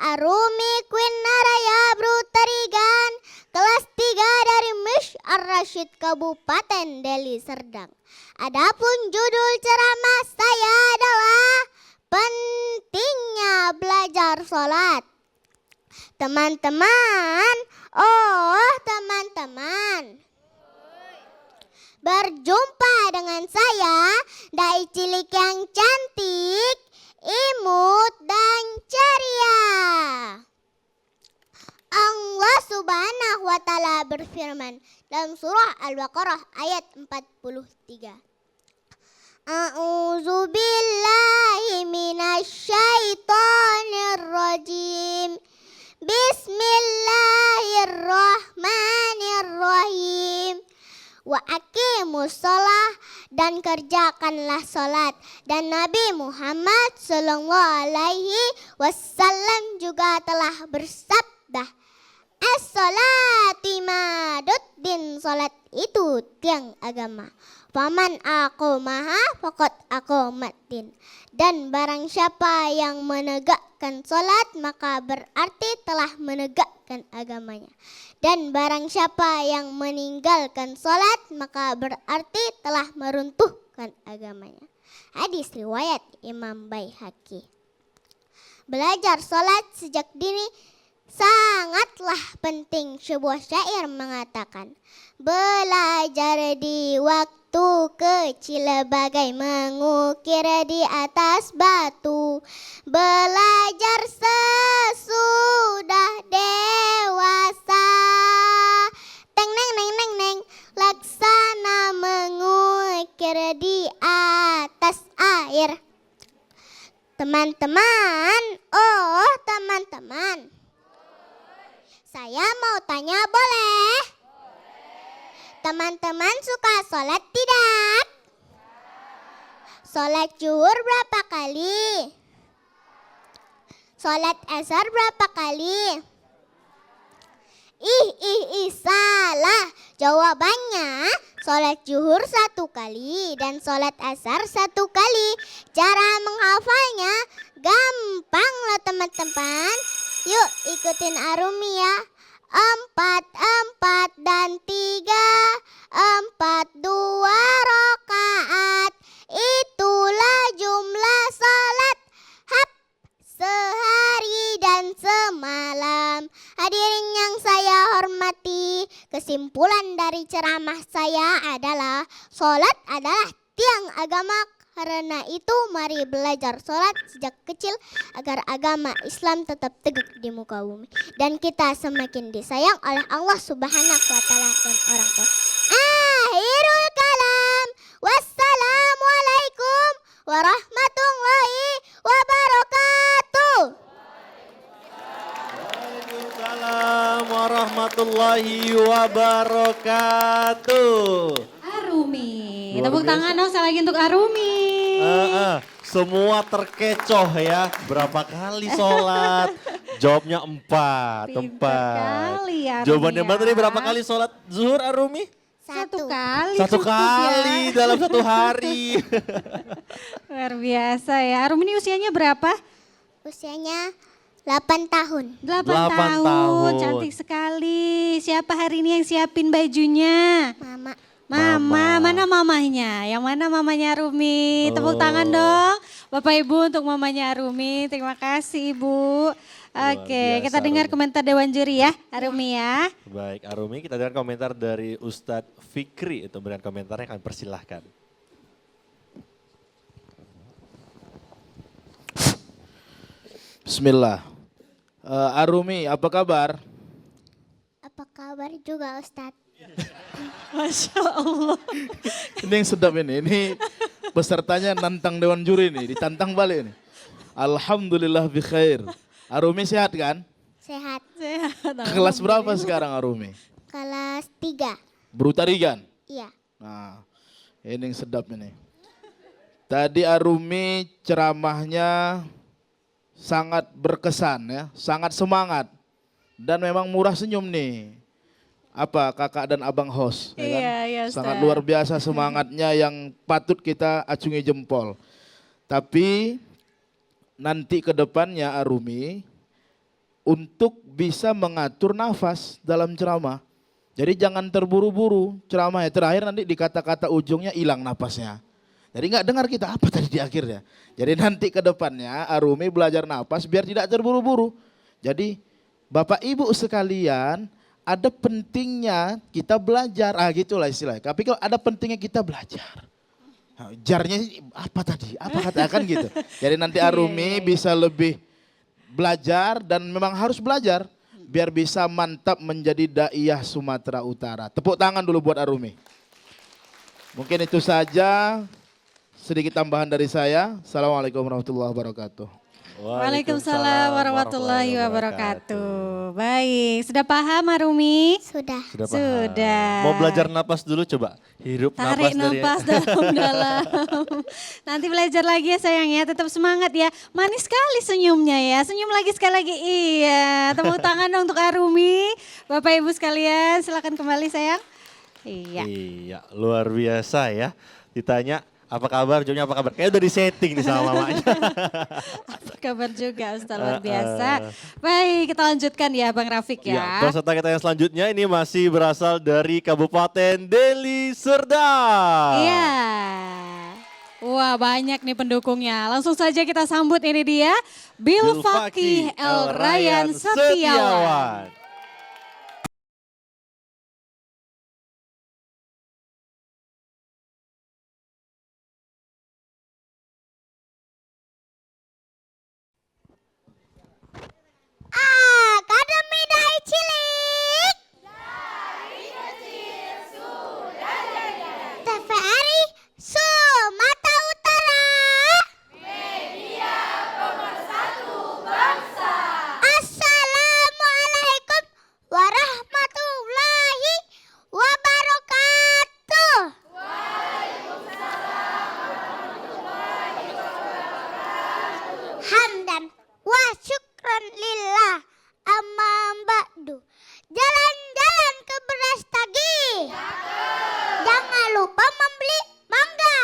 Arumi Queen Naraya Boru Tarigan, kelas 3 dari Mish Ar-Rasyid Kabupaten Deli Serdang. Adapun judul ceramah saya adalah pentingnya belajar sholat. Teman-teman, teman-teman, berjumpa dengan saya, dai cilik yang cantik, imut dan ceria. Allah Subhanahu wa taala berfirman dalam surah Al-Baqarah ayat 43. A'udzu billahi minasyaitonir rajim. Bismillahirrahmanirrahim. Wa aqimus shalah, dan kerjakanlah salat. Dan Nabi Muhammad sallallahu alaihi wasallam juga telah bersabda, as-salatu imaduddin, salat itu tiang agama. Faman aqamaha faqad aqamaddin. Dan barang siapa yang menegakkan salat maka berarti telah menegakkan agamanya. Dan barang siapa yang meninggalkan salat maka berarti telah meruntuhkan agamanya. Hadis riwayat Imam Baihaqi. Belajar salat sejak dini Sangatlah penting, sebuah syair mengatakan, belajar di waktu kecil bagai mengukir di atas batu. Belajar sesudah dewasa, teng neng neng neng neng, laksana mengukir di atas air. Teman-teman, oh teman-teman, saya mau tanya boleh? Teman-teman suka sholat tidak? Sholat zuhur berapa kali? Sholat asar berapa kali? Ih, salah. Jawabannya sholat zuhur 1 kali dan sholat asar 1 kali. Cara menghafalnya gampang loh teman-teman. Yuk ikutin Arumi ya. 4 dan 3, 4 2 rakaat. Itulah jumlah sholat sehari dan semalam. Hadirin yang saya hormati, kesimpulan dari ceramah saya adalah sholat adalah tiang agama. Karena itu mari belajar sholat sejak kecil agar agama Islam tetap tegak di muka bumi. Dan kita semakin disayang oleh Allah Subhanahu wa Ta'ala dan orang tua. Akhirul kalam. Wassalamualaikum warahmatullahi wabarakatuh. Waalaikumsalam warahmatullahi wabarakatuh. Arumi. Luar Tepuk biasa. tangan dong sekali lagi untuk Arumi. Semua terkecoh ya. Berapa kali sholat? Jawabnya 4. Pintar kali ya, Arumi Jawabannya ya. Mbak tadi berapa kali sholat zuhur Arumi? 1 kali. 1 cukup kali ya. dalam 1 hari. Luar biasa ya. Arumi ini usianya berapa? Usianya 8 tahun. 8 tahun. tahun. Cantik sekali. Siapa hari ini yang siapin bajunya? Mama. Mama, mana mamanya? Yang mana mamanya Arumi? Tepuk tangan dong. Bapak Ibu untuk mamanya Arumi. Terima kasih Ibu. Oke, biasa, kita dengar Arumi. komentar Dewan Juri ya, Arumi ya. Baik Arumi, kita dengar komentar dari Ustadz Fikri. Itu berikan komentarnya, kami persilahkan. Bismillah. Arumi, apa kabar? Apa kabar juga Ustadz? Masya Allah. Ini yang sedap ini pesertanya nantang Dewan Juri nih, ditantang balik nih. Alhamdulillah bi khair. Arumi sehat kan? Sehat. Sehat. Kelas berapa sekarang Arumi? Kelas 3. Brutarigan. Iya. Nah, ini yang sedap ini. Tadi Arumi ceramahnya sangat berkesan ya, sangat semangat. Dan memang murah senyum nih. Apa kakak dan abang host, ya kan? Iya, Ustaz. Sangat luar biasa semangatnya yang patut kita acungi jempol. Tapi nanti ke depannya Arumi untuk bisa mengatur nafas dalam ceramah. Jadi jangan terburu-buru ceramahnya. Terakhir nanti di kata-kata ujungnya hilang nafasnya. Jadi nggak dengar kita apa tadi di akhirnya. Jadi nanti ke depannya Arumi belajar nafas biar tidak terburu-buru. Jadi Bapak Ibu sekalian, ada pentingnya kita belajar, gitulah istilahnya. Tapi kalau ada pentingnya kita belajar. Nah, jarnya apa tadi? Apa katakan gitu. Jadi nanti Arumi bisa lebih belajar dan memang harus belajar biar bisa mantap menjadi daiyah Sumatera Utara. Tepuk tangan dulu buat Arumi. Mungkin itu saja sedikit tambahan dari saya. Assalamualaikum warahmatullahi wabarakatuh. Waalaikumsalam warahmatullahi wabarakatuh. Baik, sudah paham Arumi? Sudah. Sudah paham. Sudah. Mau belajar napas dulu coba. Hirup Tarik napas dari dalam-dalam. Nanti belajar lagi ya sayang ya, tetap semangat ya. Manis sekali senyumnya ya, senyum lagi sekali lagi. Iya, tepuk tangan dong untuk Arumi. Bapak Ibu sekalian silakan kembali sayang. Iya. Iya, luar biasa ya. Ditanya apa kabar, jawabnya apa kabar. Kayaknya udah disetting nih sama mamanya. Apa kabar juga Ustaz, luar biasa. Baik, kita lanjutkan ya Bang Rafiq Ya, ya. peserta kita yang selanjutnya ini masih berasal dari Kabupaten Deli Serdang. Iya. Wah banyak nih pendukungnya. Langsung saja kita sambut ini dia. Bilfaqih El Rayyan Setiawan. Akademi Dai Cilik. TVRI Sumatera Utara. Assalamualaikum warahmatullahi wabarakatuh. Hamdan wa syukran lillah amma ba'du. Jalan-jalan ke Beras Tagih. Jangan lupa membeli mangga.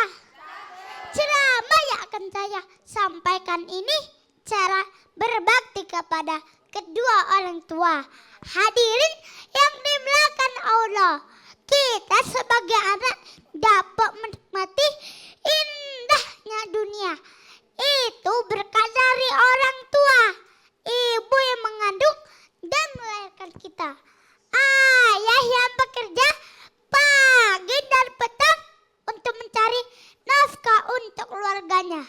Ceramah yang akan saya sampaikan ini cara berbakti kepada kedua orang tua. Hadirin yang dimuliakan Allah, kita sebagai anak dapat menikmati indahnya dunia. Itu berkat dari orang tua, ibu yang mengandung dan melahirkan kita. Ayah yang bekerja pagi dan petang untuk mencari nafkah untuk keluarganya.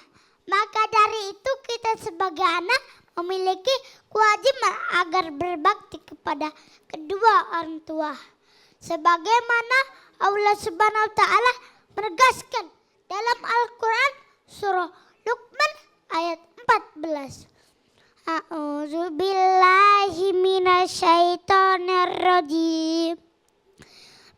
Maka dari itu kita sebagai anak memiliki kewajiban agar berbakti kepada kedua orang tua. Sebagaimana Allah Subhanahu wa taala menegaskan dalam Al-Qur'an surah Luqman ayat 14. A'udzu billahi minasyaitonir rajim.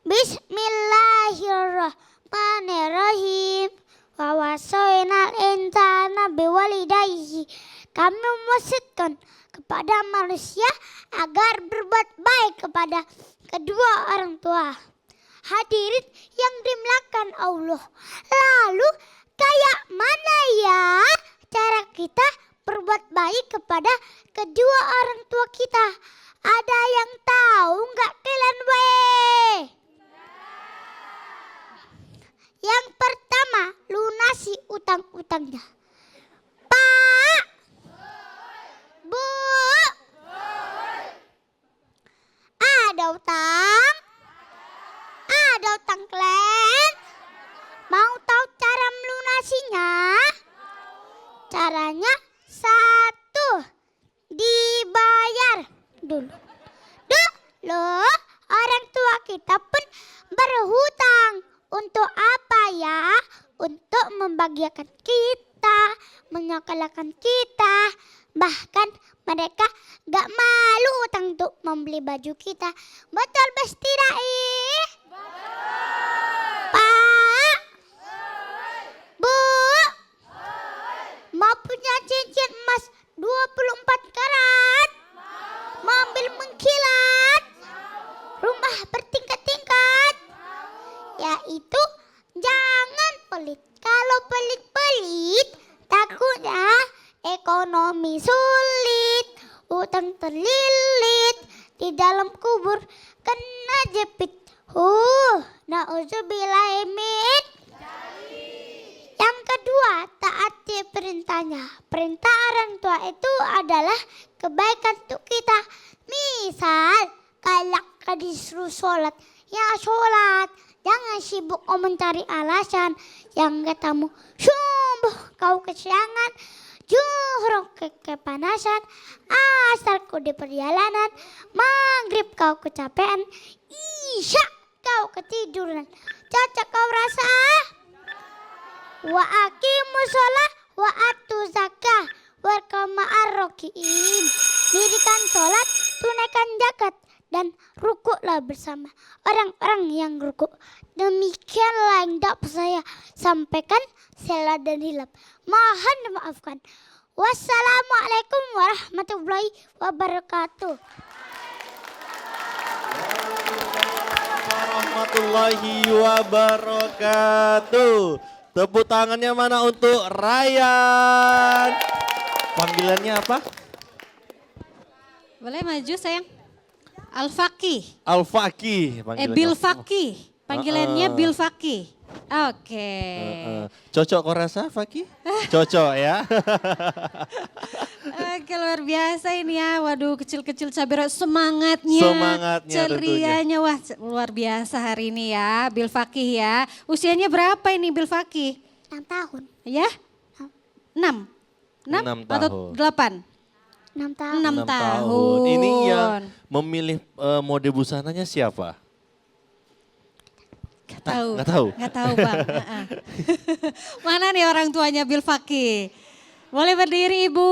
Bismillahirrahmanirrahim. Wa wasainal insana biwalidayhi. Kami mewasiatkan kepada manusia agar berbuat baik kepada kedua orang tua. Hadirin yang dimuliakan Allah. Lalu kayak mana ya cara kita berbuat baik kepada kedua orang tua kita? Ada yang tahu nggak kalian weh? Yang pertama, lunasi utang-utangnya. Pak, Bu, ada utang? Ada utang kalian? Mau tahu cara melunasinya? Caranya satu, dibayar dulu. Dulu orang tua kita pun berhutang. Untuk apa ya? Untuk membahagiakan kita, menyekolahkan kita. Bahkan mereka gak malu utang untuk membeli baju kita. Betul pasti Rai? Pak, Bu, mau punya cincin emas 24 karat? Mobil mengkilat? Rumah bertingkat-tingkat? Yaitu jangan pelit. Kalau pelit-pelit takutnya ekonomi sulit, utang terlilit, di dalam kubur kena jepit. Na'udzubillah min. Yang kedua, taati perintahnya. Perintah orang tua itu adalah kebaikan untuk kita. Misal, kalau disuruh sholat, ya sholat. Jangan sibuk mencari alasan yang katamu subuh kau kesiangan, zuhur kepanasan, asar kau di perjalanan, maghrib kau kecapean, isya kau ketiduran. Cocok kau rasa? Wa aqimus shalah wa atu zakah warkama arrokiin. Dirikan sholat, tunaikan zakat, dan rukuklah bersama orang-orang yang rukuk. Demikianlah yang dapat saya sampaikan. Salah dan hilaf mohon dimaafkan. Wassalamualaikum warahmatullahi wabarakatuh. Warahmatullahi wabarakatuh. Tepuk tangannya mana untuk Rayyan? Panggilannya apa? Boleh maju sayang? Al-Faqih. Al-Faqih. Panggilannya. Bilfaqih. Panggilannya Bilfaqih. Oke. Cocok kau rasa Fakih? Cocok ya. Oke, luar biasa ini ya. Waduh, kecil-kecil cabai rawit semangatnya. Semangatnya Cerianya, wah luar biasa hari ini ya. Bil Fakih ya. Usianya berapa ini Bil Fakih? 6 tahun. Ya? 6? 6 atau tahun. 8? 6 tahun. 6 6 tahun. Ini yang memilih mode busananya siapa? Gak tahu. Nggak tahu? Nggak tahu Bang. Mana nih orang tuanya Bil Fakih? Boleh berdiri Ibu?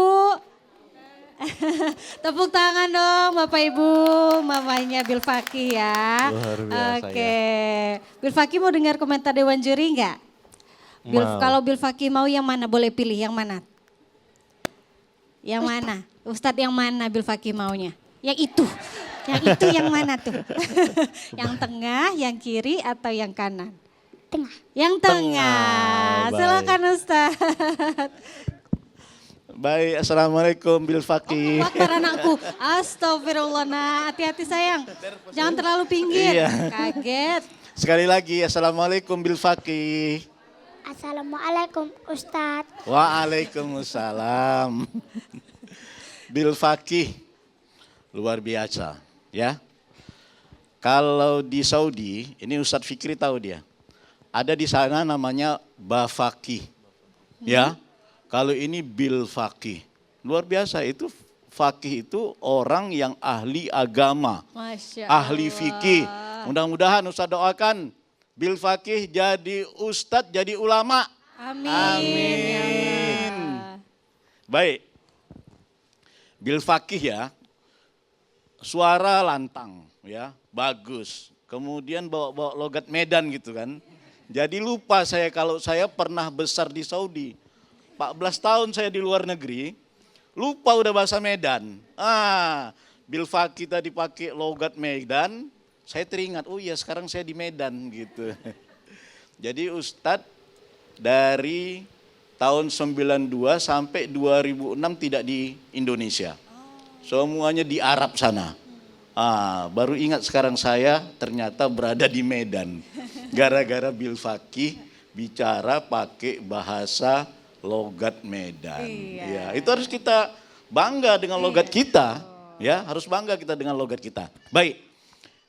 Tepuk tangan dong Bapak Ibu, mamanya Bil Fakih ya. Luar biasa Oke. Bil Fakih mau dengar komentar Dewan Juri enggak? Mau. Kalau Bil Fakih mau yang mana? Boleh pilih yang mana? Yang mana? Ustadz yang mana Bil Fakih maunya? Yang itu. Yang itu yang mana tuh? Yang tengah, yang kiri atau yang kanan? Tengah. Yang tengah. Tengah, baik. Silakan Ustadz. Baik, Assalamualaikum Bil Fakih. Wakbar anakku. Astagfirullah nak. Hati-hati sayang. Jangan terlalu pinggir. Iya. Kaget. Sekali lagi, Assalamualaikum Bil Fakih. Assalamualaikum Ustadz. Waalaikumsalam. Bil Fakih, luar biasa ya. Kalau di Saudi, ini Ustadz Fikri tahu dia. Ada di sana namanya Bafakih. Ya. Kalau ini Bil Fakih. Luar biasa, itu fakih itu orang yang ahli agama, Masya ahli Allah. fikih. Mudah-mudahan Ustadz doakan Bil Fakih jadi ustadz, jadi ulama. Amin. Amin. Ya Allah. Baik. Bil Fakih ya, suara lantang ya, bagus. Kemudian bawa logat Medan gitu kan. Jadi lupa saya kalau saya pernah besar di Saudi. 14 tahun saya di luar negeri, lupa udah bahasa Medan. Bil Fakih tadi pakai logat Medan, saya teringat, oh iya sekarang saya di Medan gitu. Jadi Ustadz dari tahun 92 sampai 2006 tidak di Indonesia. Semuanya di Arab sana. Baru ingat sekarang saya ternyata berada di Medan. Gara-gara Bil Fakih bicara pakai bahasa logat Medan. Iya. Ya, itu harus kita bangga dengan logat kita. Ya, harus bangga kita dengan logat kita. Baik.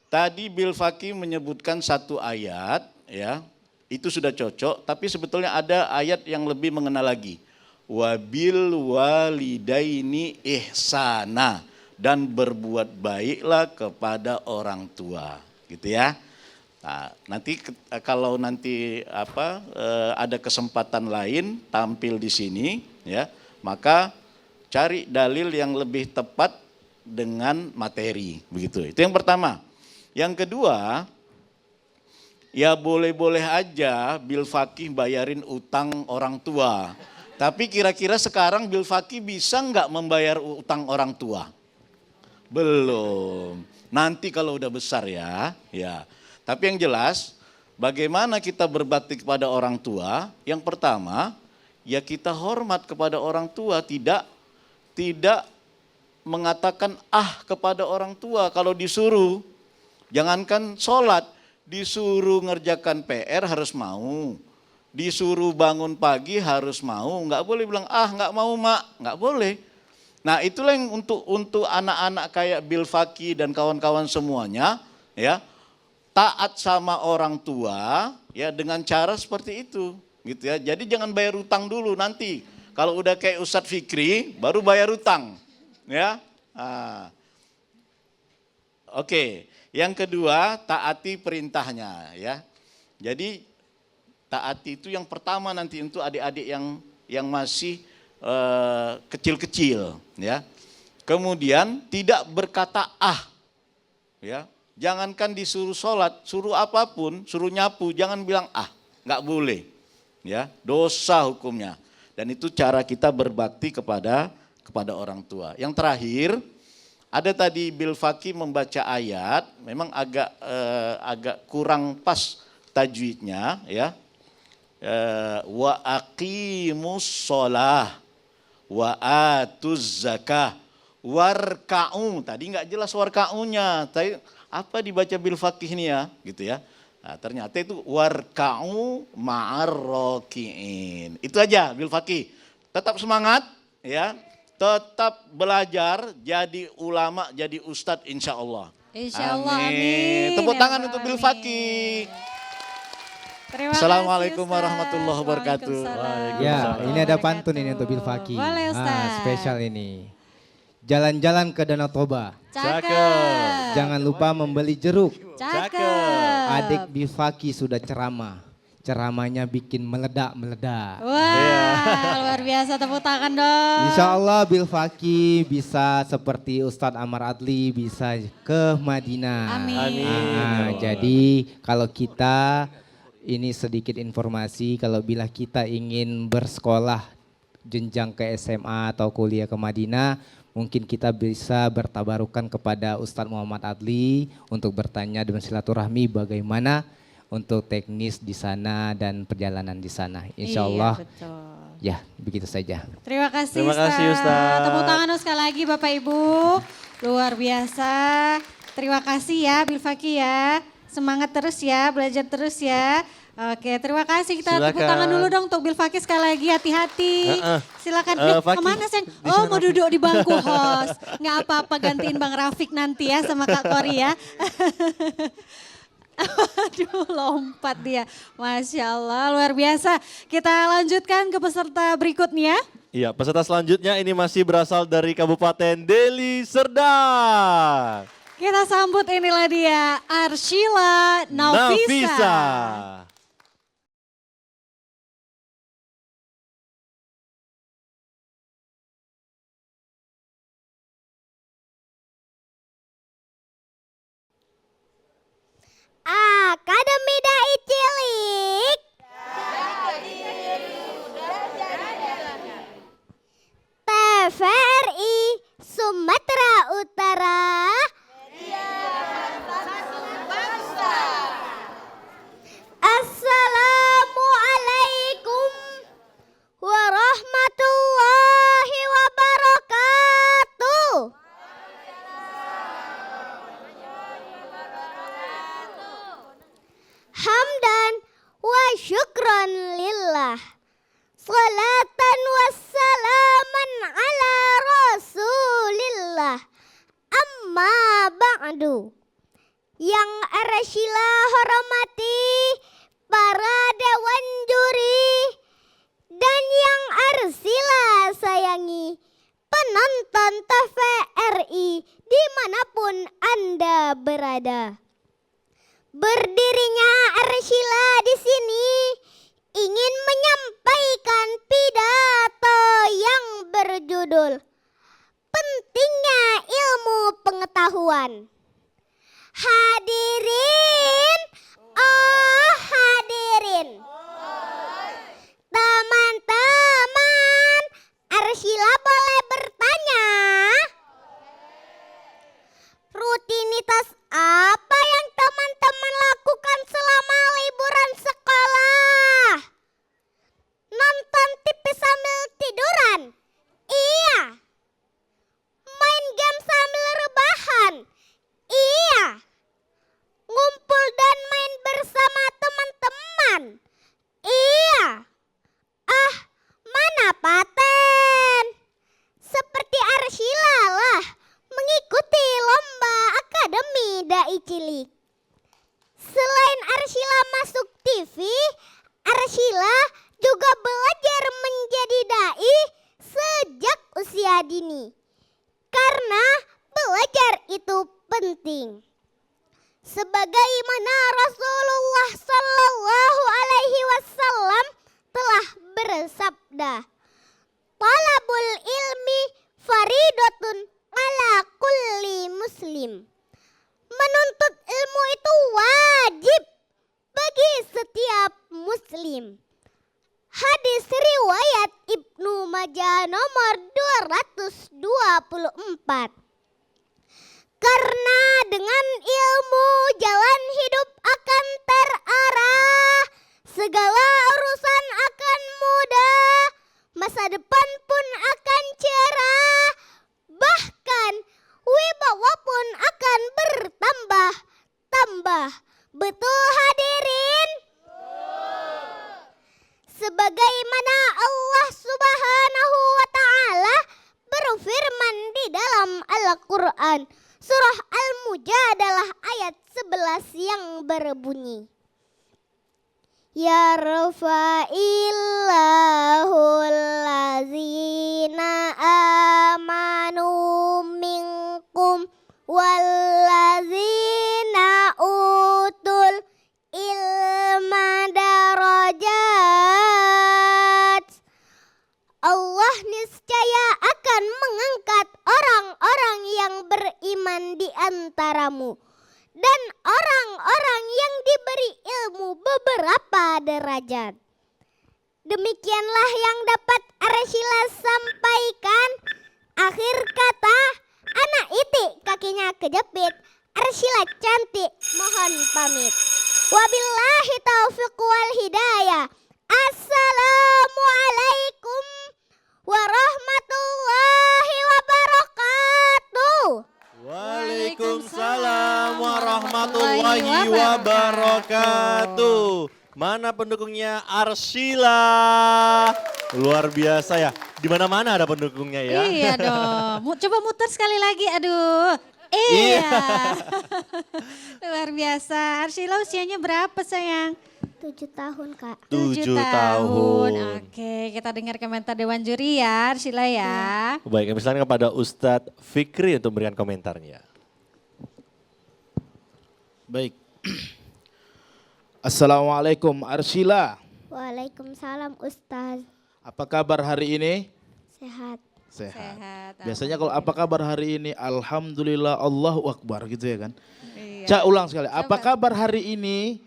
Tadi Bil Fakih menyebutkan satu ayat, ya. Itu sudah cocok, tapi sebetulnya ada ayat yang lebih mengena lagi. Wabil walidaini ihsana, dan berbuat baiklah kepada orang tua, gitu ya. Nah, nanti kalau nanti ada kesempatan lain tampil di sini, ya, maka cari dalil yang lebih tepat dengan materi, begitu. Itu yang pertama. Yang kedua, ya boleh-boleh aja Bil Fakih bayarin utang orang tua. Tapi kira-kira sekarang Bil Fakih bisa nggak membayar utang orang tua? Belum. Nanti kalau udah besar ya. Tapi yang jelas, bagaimana kita berbakti kepada orang tua? Yang pertama, ya kita hormat kepada orang tua, tidak mengatakan kepada orang tua kalau disuruh. Jangankan sholat, disuruh ngerjakan PR harus mau. Disuruh bangun pagi harus mau. Nggak boleh bilang, nggak mau mak, nggak boleh. Nah itulah yang untuk anak-anak kayak Bil Fakih dan kawan-kawan semuanya, ya, taat sama orang tua, ya, dengan cara seperti itu, gitu ya. Jadi jangan bayar utang dulu nanti. Kalau udah kayak Ustadz Fikri, baru bayar utang, ya. Oke. Yang kedua, taati perintahnya, ya. Jadi taati itu yang pertama nanti untuk adik-adik yang masih kecil-kecil, ya. Kemudian tidak berkata ya. Jangankan disuruh sholat, suruh apapun, suruh nyapu, jangan bilang nggak boleh, ya. Dosa hukumnya. Dan itu cara kita berbakti kepada orang tua. Yang terakhir, ada tadi Bil Fakih membaca ayat, memang agak kurang pas tajwidnya, ya. Wa aqimus sholah wa atuz zakah warka'u. Tadi nggak jelas warka'unya. Tapi apa dibaca Bil Fakih ini ya, gitu ya. Nah, ternyata itu warka'u ma'ar raki'in. Itu aja Bil Faqih. Tetap semangat ya. Tetap belajar, jadi ulama, jadi ustadz insya Allah. Insya Allah, amin. Tepuk Ya tangan Allah, untuk Bil amin. Faqih. Terima Assalamualaikum kasih, Ustaz. warahmatullahi wabarakatuh. Waalaikumsalam. Ya, ini ada Wabarakatuh. pantun ini untuk Bil Faqih. Boleh, Ustaz. Spesial ini. Jalan-jalan ke Danau Toba. Cakep. Jangan lupa membeli jeruk. Cakep. Adik Bil Faqih sudah ceramah. Ceramahnya bikin meledak-meledak. Wah, luar biasa, tepuk tangan dong. Insya Allah Bil Faqih bisa seperti Ustadz Amar Adli bisa ke Madinah. Amin. Jadi kalau kita ini sedikit informasi kalau bila kita ingin bersekolah jenjang ke SMA atau kuliah ke Madinah, mungkin kita bisa bertabarukan kepada Ustadz Muhammad Adli untuk bertanya dan silaturahmi bagaimana untuk teknis di sana dan perjalanan di sana. Insya Allah. Iya, betul. Ya, begitu saja. Terima kasih, Terima kasih, Ustaz. Tepuk tangan dong sekali lagi Bapak Ibu. Luar biasa. Terima kasih ya Bil Faqih ya. Semangat terus ya, belajar terus ya. Oke, terima kasih. Kita tepuk Silakan. tangan dulu dong untuk Bil Faqih sekali lagi, hati-hati. Silakan. Faqih, Kemana Sen? di Oh, sana. mau duduk di bangku host. Nggak apa-apa, gantiin Bang Rafiq nanti ya sama Kak Kori ya. Aduh, lompat dia. Masya Allah, luar biasa. Kita lanjutkan ke peserta berikutnya. Iya, peserta selanjutnya ini masih berasal dari Kabupaten Deli Serdang. Kita sambut inilah dia, Arshila Nafisa. Akademi Dai Cilik. TVRI Sumatera Utara. Assalamualaikum warahmatullahi wabarakatuh. Hamdan wa syukran lillah. Salatan wassalaman ala rasulillah. Amma ba'du. Yang Arshila hormati para dewan juri dan yang Arshila sayangi penonton TVRI dimanapun Anda berada. Berdirinya Arshila di sini ingin menyampaikan pidato yang berjudul Pentingnya Ilmu Pengetahuan. Hadirin, oh hadirin. Teman-teman, Arshila boleh bertanya? Rutinitas apa yang teman-teman lakukan selama liburan sekolah? Nonton TV sambil tiduran? Iya. Main game sambil rebahan? Iya. Ngumpul dan main bersama teman-teman? Iya. Ah, mana paten? Seperti Arshila lah mengikuti lomba Akademi Dai Cilik. Selain Arshila masuk TV, Arshila juga belajar menjadi dai sejak usia dini. Karena belajar itu penting. Sebagaimana Rasulullah Shallallahu Alaihi Wasallam telah bersabda, "Talabul ilmi faridatun ala kulli muslim." Menuntut ilmu itu wajib bagi setiap muslim. Hadis riwayat Ibnu Majah nomor 224. Karena dengan ilmu jalan hidup akan terarah, segala urusan akan mudah, masa depan pun akan cerah, bahkan wibawa pun akan bertambah-tambah. Betul hadirin? Sebagaimana Allah Subhanahu wa Ta'ala berfirman di dalam Al-Quran, surah Al-Mujadalah ayat 11 yang berbunyi, Yarfa'illahul ladzina amanu minkum walladzina utul ilma darajat. Allah niscaya akan mengangkat orang-orang yang beriman di antaramu dan orang-orang yang diberi ilmu beberapa derajat. Demikianlah yang dapat Arsila sampaikan. Akhir kata, anak itik kakinya kejepit, Arsila cantik mohon pamit. Wabillahi taufiq wal hidayah. Assalamualaikum warahmatullahi wabarakatuh. Waalaikumsalam warahmatullahi wabarakatuh. Mana pendukungnya Arsila? Luar biasa ya. Di mana-mana ada pendukungnya ya. Iya dong. Coba muter sekali lagi. Aduh. Iya. Luar biasa. Arsila usianya berapa sayang? 7 tahun Kak. 7 tahun. Oke, kita dengar komentar Dewan Juri ya, Arsila ya. Baik, kami silakan kepada Ustadz Fikri untuk memberikan komentarnya. Baik. Assalamualaikum Arsila. Waalaikumsalam Ustaz. Apa kabar hari ini? Sehat. Sehat. Biasanya kalau apa kabar hari ini? Alhamdulillah Allahu Akbar gitu ya kan. Iya. Cak ulang sekali. Apa kabar hari ini?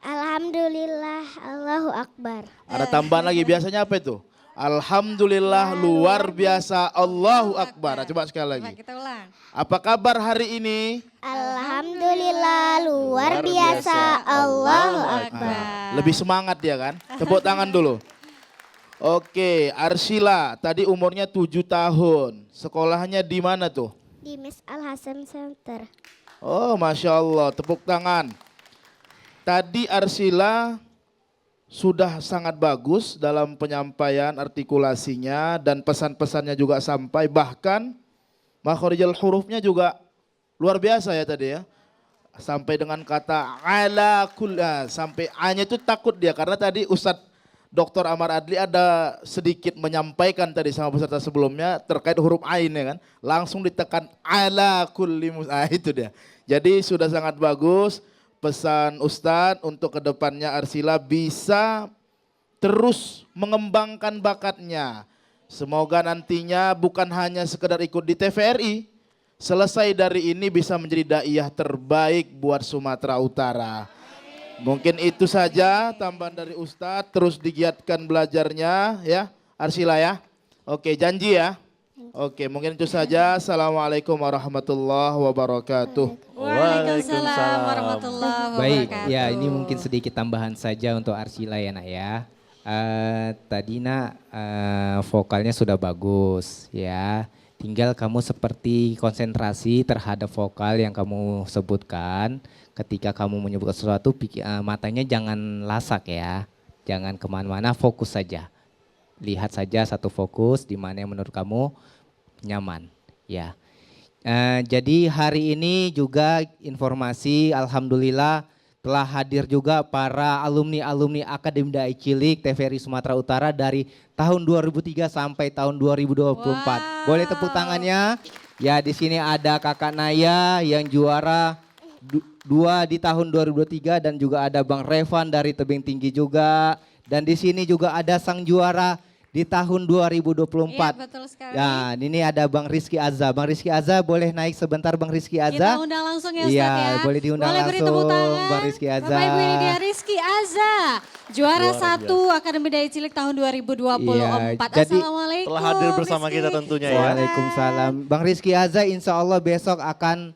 Alhamdulillah Allahu Akbar. Ada tambahan lagi. Biasanya apa itu? Alhamdulillah luar biasa Allahu Akbar. Nah, coba sekali lagi. Coba kita ulang. Apa kabar hari ini? Alhamdulillah luar biasa Allahu Akbar. Lebih semangat dia kan? Tepuk tangan dulu. Oke, Arsila tadi umurnya 7 tahun. Sekolahnya di mana tuh? Di Miss Al Hasan Center. Oh, Masya Allah, tepuk tangan. Tadi Arsila sudah sangat bagus dalam penyampaian artikulasinya dan pesan-pesannya juga sampai, bahkan makhorijal hurufnya juga luar biasa ya tadi ya. Sampai dengan kata ala kulla, sampai A-nya itu takut dia karena tadi Ustadz Dr. Amar Adli ada sedikit menyampaikan tadi sama peserta sebelumnya terkait huruf ain ya kan. Langsung ditekan ala kulli itu dia. Jadi sudah sangat bagus. Pesan Ustadz untuk kedepannya Arsila bisa terus mengembangkan bakatnya. Semoga nantinya bukan hanya sekedar ikut di TVRI, selesai dari ini bisa menjadi daiyah terbaik buat Sumatera Utara. Mungkin itu saja tambahan dari Ustadz, terus digiatkan belajarnya ya Arsila ya. Oke, janji ya. Oke, mungkin itu saja. Assalamualaikum warahmatullahi wabarakatuh. Waalaikumsalam warahmatullahi Baik, wabarakatuh. ya ini mungkin sedikit tambahan saja untuk Arsila ya nak ya. Tadi nak vokalnya sudah bagus ya. Tinggal kamu seperti konsentrasi terhadap vokal yang kamu sebutkan. Ketika kamu menyebutkan sesuatu, matanya jangan lasak ya. Jangan kemana-mana, fokus saja. Lihat saja satu fokus di mana yang menurut kamu nyaman ya. Jadi hari ini juga informasi alhamdulillah telah hadir juga para alumni Akademi Dai Cilik TVRI Sumatera Utara dari tahun 2003 sampai tahun 2024. Wow. Boleh tepuk tangannya? Ya, di sini ada Kakak Naya yang juara 2 di tahun 2023 dan juga ada Bang Revan dari Tebing Tinggi juga, dan di sini juga ada sang juara di tahun 2024. Iya, betul sekali. Ya, ini ada Bang Rizky Azza. Bang Rizky Azza boleh naik sebentar Bang Rizky Azza? Kita undang langsung ya Ustaz Iya, ya. boleh diundang Boleh beri langsung, tepuk tangan. Bang Rizky Azza. Bapak Ibu, ini dia Rizky Azza. Juara Luar 1 Akademi Dai Cilik tahun 2024. Iya, jadi Assalamualaikum. Telah hadir bersama Rizky. kita tentunya ya. Waalaikumsalam. Bang Rizky Azza insya Allah besok akan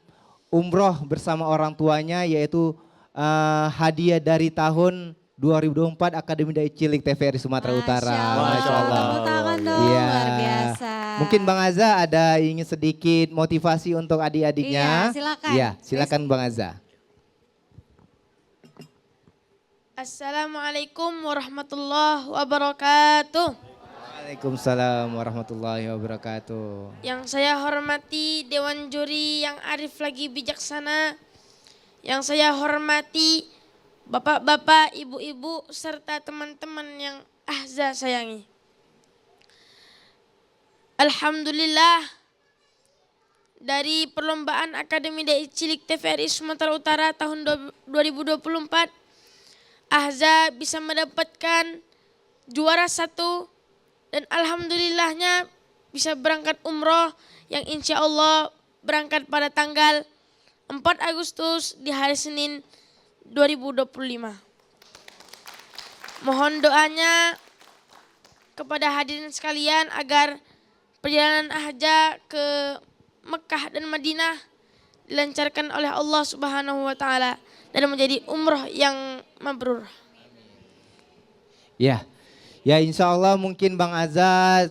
umroh bersama orang tuanya, yaitu hadiah dari tahun 2024 Akademi Dai Cilik TVRI Sumatera Utara. Masya Allah. Tepuk tangan dong, Iya. luar biasa. Mungkin Bang Azza ada ingin sedikit motivasi untuk adik-adiknya. Iya, silakan. Iya, silakan Bang Azza. Assalamualaikum warahmatullahi wabarakatuh. Waalaikumsalam warahmatullahi wabarakatuh. Yang saya hormati Dewan Juri yang arif lagi bijaksana. Yang saya hormati bapak-bapak, ibu-ibu, serta teman-teman yang Ahza sayangi. Alhamdulillah, dari perlombaan Akademi Dai Cilik TVRI Sumatera Utara tahun 2024, Ahza bisa mendapatkan juara 1 dan alhamdulillahnya bisa berangkat umroh yang insya Allah berangkat pada tanggal 4 Agustus di hari Senin 2025. Mohon doanya kepada hadirin sekalian agar perjalanan Ahza ke Mekah dan Madinah dilancarkan oleh Allah Subhanahu wa taala dan menjadi umroh yang mabrur. Ya, ya insya Allah mungkin Bang Azza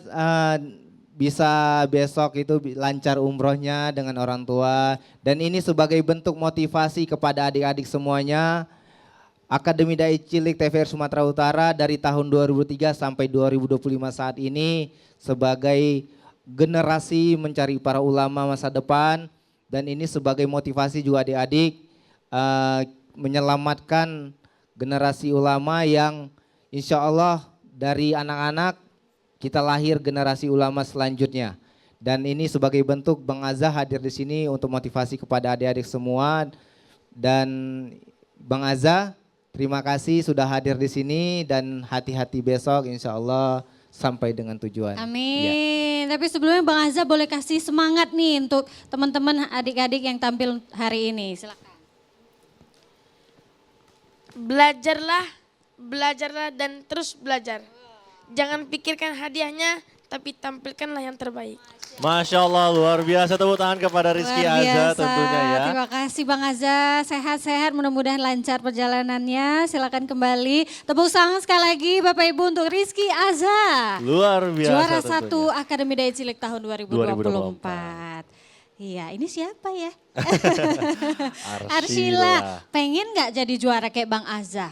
bisa besok itu lancar umrohnya dengan orang tua. Dan ini sebagai bentuk motivasi kepada adik-adik semuanya. Akademi Dai Cilik TVRI Sumatera Utara dari tahun 2003 sampai 2025 saat ini sebagai generasi mencari para ulama masa depan. Dan ini sebagai motivasi juga adik-adik menyelamatkan generasi ulama yang insya Allah dari anak-anak kita lahir generasi ulama selanjutnya. Dan ini sebagai bentuk Bang Azza hadir di sini untuk motivasi kepada adik-adik semua. Dan Bang Azza, terima kasih sudah hadir di sini dan hati-hati besok insya Allah sampai dengan tujuan. Amin. Tapi sebelumnya Bang Azza boleh kasih semangat nih untuk teman-teman adik-adik yang tampil hari ini. Silakan. Belajarlah dan terus belajar. Jangan pikirkan hadiahnya, tapi tampilkanlah yang terbaik. Masya Allah, luar biasa. Tepuk tangan kepada Rizky Luar Azza biasa. tentunya ya. Terima kasih Bang Azza, sehat-sehat mudah-mudahan lancar perjalanannya. Silakan kembali. Tepuk tangan sekali lagi Bapak Ibu untuk Rizky Azza. Luar biasa Juara tentunya. 1 Akademi Dai Cilik tahun 2024. Iya, ini siapa ya? Arsyila. Pengen nggak jadi juara kayak Bang Azza?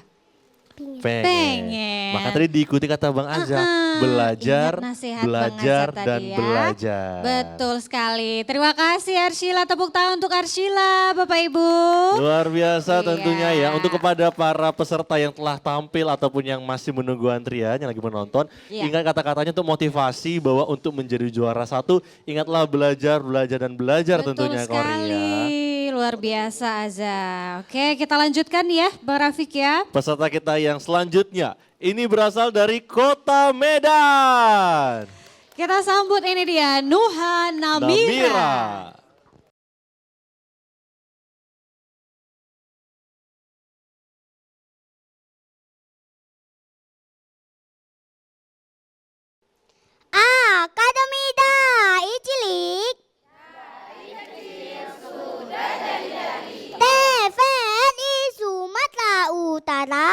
Pengen. Maka tadi diikuti kata Bang Azza, belajar, Ingat nasihat belajar Bang Azza dan tadi ya. belajar. Betul sekali. Terima kasih Arsyila, tepuk tangan untuk Arsyila Bapak Ibu. Luar biasa Iya. tentunya ya. Untuk kepada para peserta yang telah tampil ataupun yang masih menunggu antrian, yang lagi menonton. Iya. Ingat kata-katanya untuk motivasi bahwa untuk menjadi juara 1, ingatlah belajar, belajar dan belajar Betul tentunya Kori sekali. ya. Luar biasa Azza. Oke, kita lanjutkan ya Bang Rafiq ya. Peserta kita yang selanjutnya, ini berasal dari Kota Medan. Kita sambut ini dia Nuha Namira. Akademi Dai Cilik TVRI Sumatera Utara.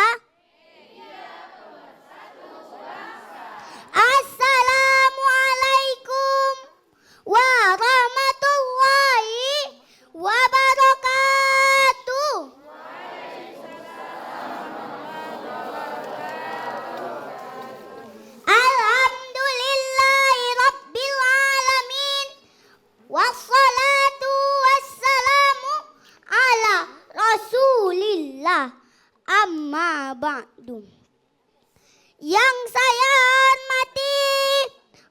Assalamualaikum warahmatullahi wabarakatuh. Alhamdulillahi Rabbil Alamin. Wassalatu wassalamu ala Rasulillah. Amma ba'du. Yang saya hormati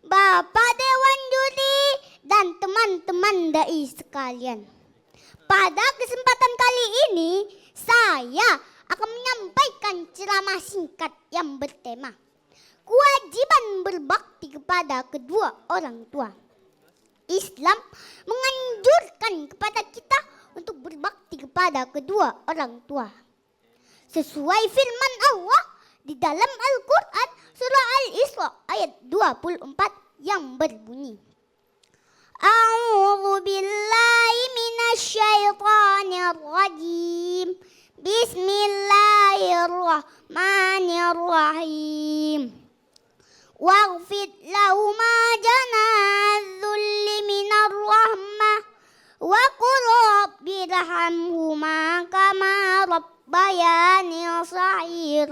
Bapak Dewan Juri dan teman-teman dai sekalian. Pada kesempatan kali ini saya akan menyampaikan ceramah singkat yang bertema kewajiban berbakti kepada kedua orang tua. Islam menganjurkan kepada kita untuk berbakti kepada kedua orang tua. Sesuai firman Allah di dalam Al-Quran surah Al-Isra ayat 24 yang berbunyi. A'udzu billahi minasyaitonir rajim. Bismillahirrahmanirrahim. Waghfir lahuma janazulli minar rahmah wa qul rabbirhamhuma kama rabbayani shaghira.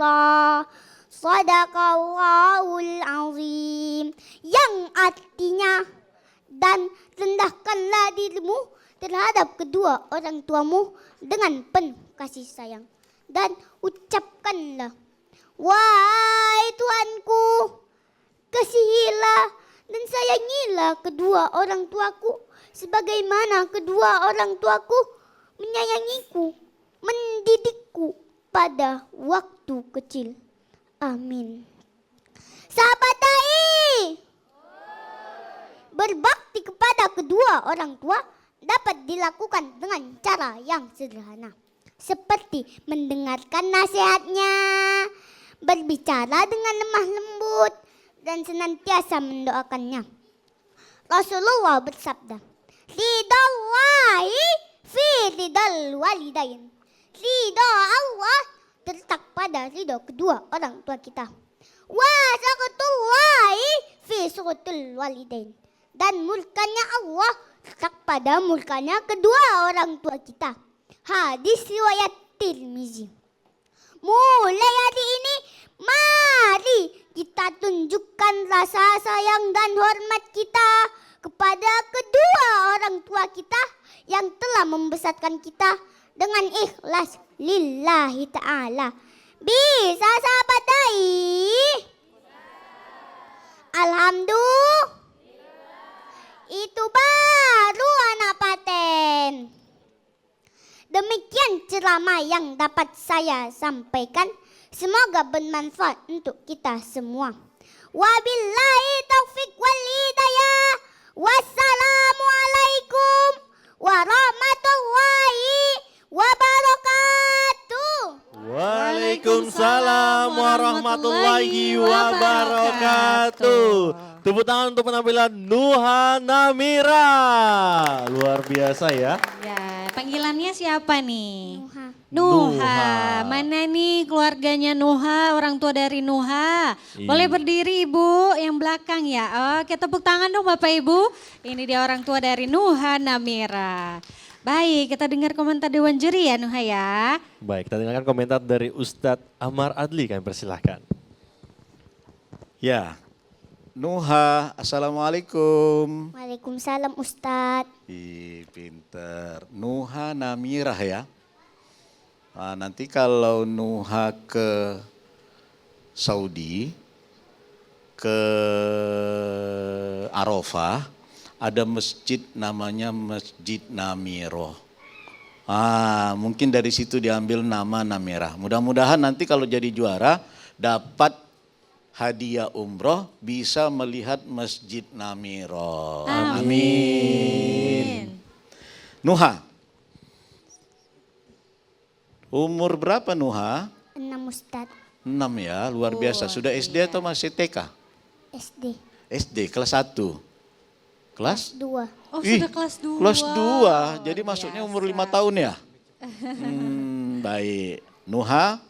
Sadaqallahul azim. Yang artinya, dan rendahkanlah dirimu terhadap kedua orang tuamu dengan penuh kasih sayang. Dan ucapkanlah, wahai Tuanku, kasihilah dan sayangilah kedua orang tuaku sebagaimana kedua orang tuaku menyayangiku, mendidikku pada waktu kecil. Amin. Sahabat dai, berbakti kepada kedua orang tua dapat dilakukan dengan cara yang sederhana, seperti mendengarkan nasihatnya, berbicara dengan lemah lembut, dan senantiasa mendoakannya. Rasulullah bersabda, ridallahi fi ridal walidain. Ridha Allah terletak pada ridho kedua orang tua kita. Wa sakatullahi fi sukutul walidain. Dan murkanya Allah terletak pada murkanya kedua orang tua kita. Hadis riwayat Tirmizi. Mulai hari ini, mari kita tunjukkan rasa sayang dan hormat kita kepada kedua orang tua kita yang telah membesarkan kita dengan ikhlas lillahi ta'ala. Bisa sahabat dai? Alhamdulillah. Itu baru anak paten. Demikian ceramah yang dapat saya sampaikan. Semoga bermanfaat untuk kita semua. Wabillahi taufik wal hidayah. Wassalamualaikum warahmatullahi wabarakatuh. Waalaikumsalam warahmatullahi wabarakatuh. Tepuk tangan untuk penampilan Nuha Namira. Luar biasa ya. Ya, panggilannya siapa nih? Nuha. Nuha. Mana nih keluarganya Nuha, orang tua dari Nuha? Boleh Iya. berdiri Ibu yang belakang ya. Oke, tepuk tangan dong Bapak Ibu. Ini dia orang tua dari Nuha Namira. Baik, kita dengar komentar Dewan Juri ya Nuha ya. Baik, kita dengarkan komentar dari Ustadz Amar Adli, kami persilahkan. Ya, Nuha, assalamualaikum. Waalaikumsalam Ustadz. Ih, pinter. Nuha Namirah ya. Nah, nanti kalau Nuha ke Saudi, ke Arafah, ada masjid namanya Masjid Namiroh. Mungkin dari situ diambil nama Namirah. Mudah-mudahan nanti kalau jadi juara dapat hadiah umroh, bisa melihat Masjid Namiroh. Amin. Nuha, umur berapa Nuha? 6 Ustadz. 6 ya, luar biasa. Sudah SD atau masih TK? SD. SD, kelas 1. Kelas? 2. Oh Ih, sudah kelas 2. Kelas 2, jadi masuknya umur 5 tahun ya? Baik. Nuha,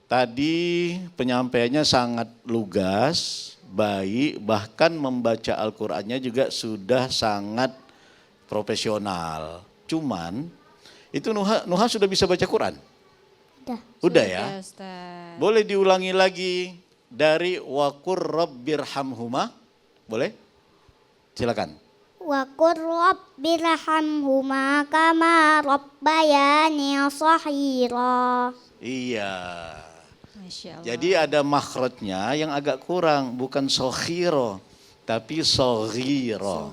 tadi penyampaiannya sangat lugas, baik, bahkan membaca Al-Qur'annya juga sudah sangat profesional. Cuman, itu Nuha sudah bisa baca Quran? Udah ya? Ustaz. Boleh diulangi lagi dari waqur rabbirhamhuma? Boleh? Silakan. Wa qur rabbirhamhuma kama rabbayani shahira. Iya. Masya Allah. Jadi ada makhrajnya yang agak kurang, bukan sohiro, tapi sohiro.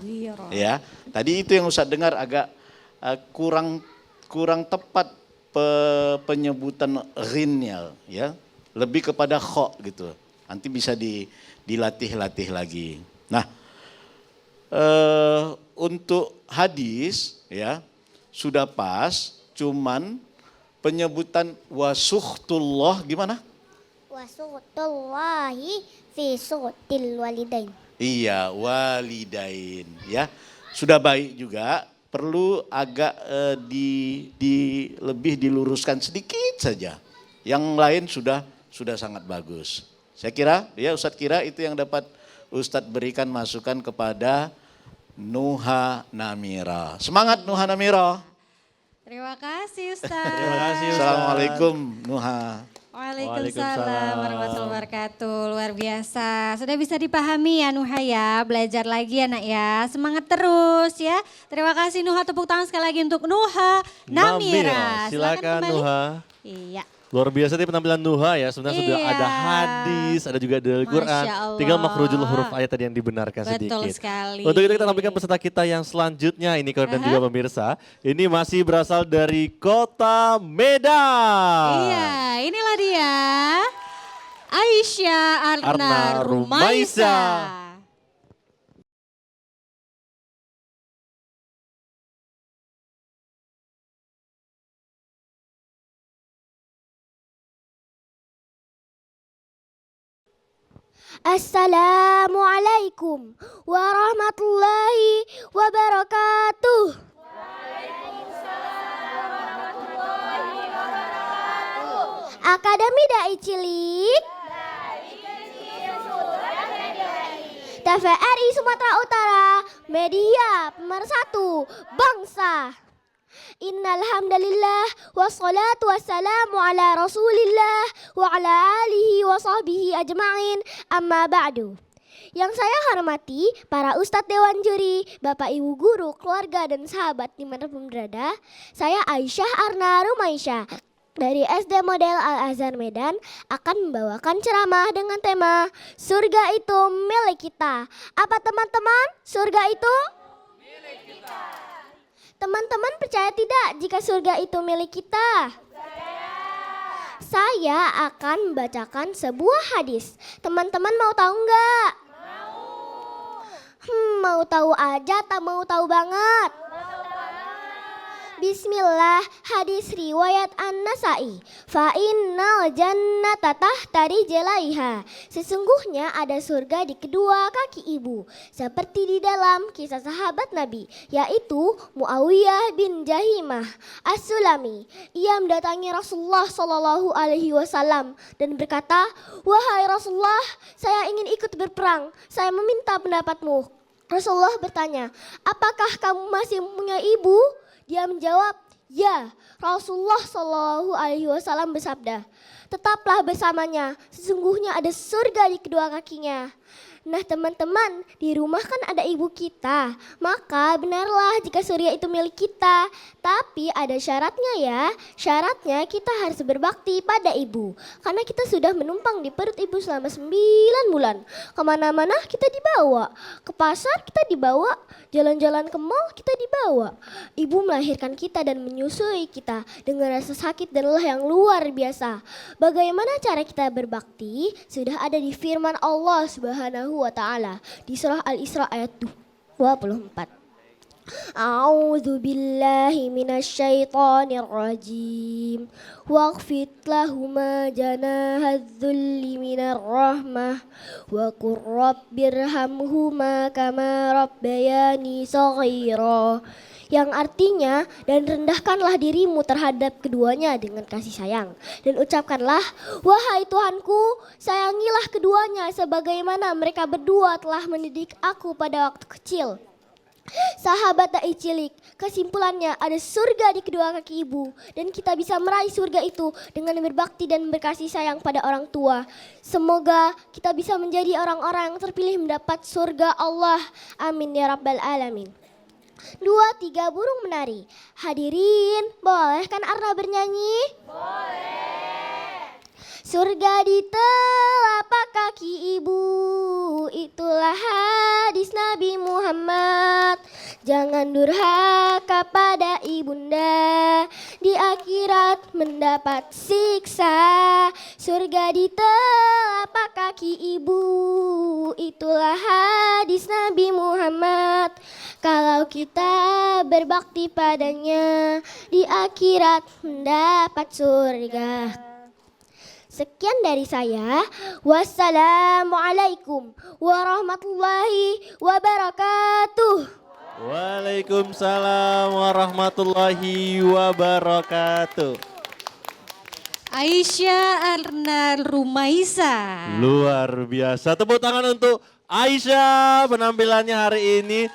Ya, tadi itu yang Ustaz dengar agak kurang tepat penyebutan ghinnya, ya, lebih kepada kho gitu. Nanti bisa dilatih lagi. Nah, untuk hadis ya sudah pas, cuman penyebutan wasuhtullah gimana? Wasuhtullahi fi suhtil walidain. Iya, walidain ya. Sudah baik juga, perlu agak lebih diluruskan sedikit saja. Yang lain sudah sangat bagus. Saya kira ya Ustadz kira itu yang dapat Ustadz berikan masukan kepada Nuha Namira. Semangat Nuha Namira. Terima kasih Ustaz. Terima kasih Ustaz. Assalamualaikum Nuha. Waalaikumsalam warahmatullahi wabarakatuh. Luar biasa. Sudah bisa dipahami ya Nuha ya. Belajar lagi ya nak ya. Semangat terus ya. Terima kasih Nuha. Tepuk tangan sekali lagi untuk Nuha Namira. Silakan kembali. Nuha. Iya. Luar biasa tadi penampilan Nuha ya, sebenarnya sudah Iya. ada hadis, ada juga dalil Quran. Masya Allah. Tinggal makhrujul huruf ayat tadi yang dibenarkan Betul sedikit. sekali. Untuk itu kita tampilkan peserta kita yang selanjutnya ini Kor dan juga pemirsa. Ini masih berasal dari Kota Medan. Iya, inilah dia. Aisyah Arna Rumaisa. Assalamualaikum warahmatullahi wabarakatuh. Akademi Dai Cilik TVRI Sumatera Utara, media pemersatu bangsa. Innalhamdulillah wassalatu wassalamu ala rasulillah wa ala alihi wa sahbihi ajma'in amma ba'du. Yang saya hormati para ustadz dewan juri, bapak ibu guru, keluarga dan sahabat dimanapun berada, saya Aisyah Arna Rumaisa dari SD Model Al-Azhar Medan akan membawakan ceramah dengan tema Surga itu milik kita. Apa teman-teman? Surga itu? Teman-teman percaya tidak jika surga itu milik kita? Saya akan membacakan sebuah hadis. Teman-teman mau tahu enggak? Mau tahu aja, tak mau tahu banget. Bismillah, hadis riwayat An-Nasai. Fa innal jannata tahta rijlaiha. Sesungguhnya ada surga di kedua kaki ibu, seperti di dalam kisah sahabat Nabi, yaitu Muawiyah bin Jahimah As-Sulami. Ia mendatangi Rasulullah Shallallahu Alaihi Wasallam dan berkata, "Wahai Rasulullah, saya ingin ikut berperang. Saya meminta pendapatmu." Rasulullah bertanya, "Apakah kamu masih punya ibu?" Dia menjawab, "Ya." Rasulullah Shallallahu Alaihi Wasallam bersabda, "Tetaplah bersamanya, sesungguhnya ada surga di kedua kakinya." Nah teman-teman, di rumah kan ada ibu kita, maka benarlah jika surga itu milik kita. Tapi ada syaratnya ya, syaratnya kita harus berbakti pada ibu. Karena kita sudah menumpang di perut ibu selama 9 bulan. Kemana-mana kita dibawa, ke pasar kita dibawa, jalan-jalan ke mall kita dibawa. Ibu melahirkan kita dan menyusui kita dengan rasa sakit dan lelah yang luar biasa. Bagaimana cara kita berbakti? Sudah ada di firman Allah Subhanahu wa ta'ala di surah Al-Isra ayat 24. A'udzu billahi minasyaitonir rajim. Waghfid lahuma janahadz-dzulli minar rahmah wa qur rabbirhamhuma kama rabbayani shaghira. Yang artinya, dan rendahkanlah dirimu terhadap keduanya dengan kasih sayang. Dan ucapkanlah, "Wahai Tuhanku, sayangilah keduanya sebagaimana mereka berdua telah mendidik aku pada waktu kecil." Sahabat Dai Cilik, kesimpulannya ada surga di kedua kaki ibu. Dan kita bisa meraih surga itu dengan berbakti dan berkasih sayang pada orang tua. Semoga kita bisa menjadi orang-orang yang terpilih mendapat surga Allah. Amin ya rabbal alamin. 2, 3 burung menari. Hadirin, boleh kan Arna bernyanyi? Boleh. Surga di telapak kaki ibu, itulah hadis Nabi Muhammad. Jangan durhaka pada ibunda, di akhirat mendapat siksa. Surga di telapak kaki ibu, itulah hadis Nabi Muhammad. Kalau kita berbakti padanya, di akhirat mendapat surga. Sekian dari saya. Wassalamualaikum warahmatullahi wabarakatuh. Waalaikumsalam warahmatullahi wabarakatuh. Aisyah Arna Rumaisa. Luar biasa. Tepuk tangan untuk Aisyah penampilannya hari ini.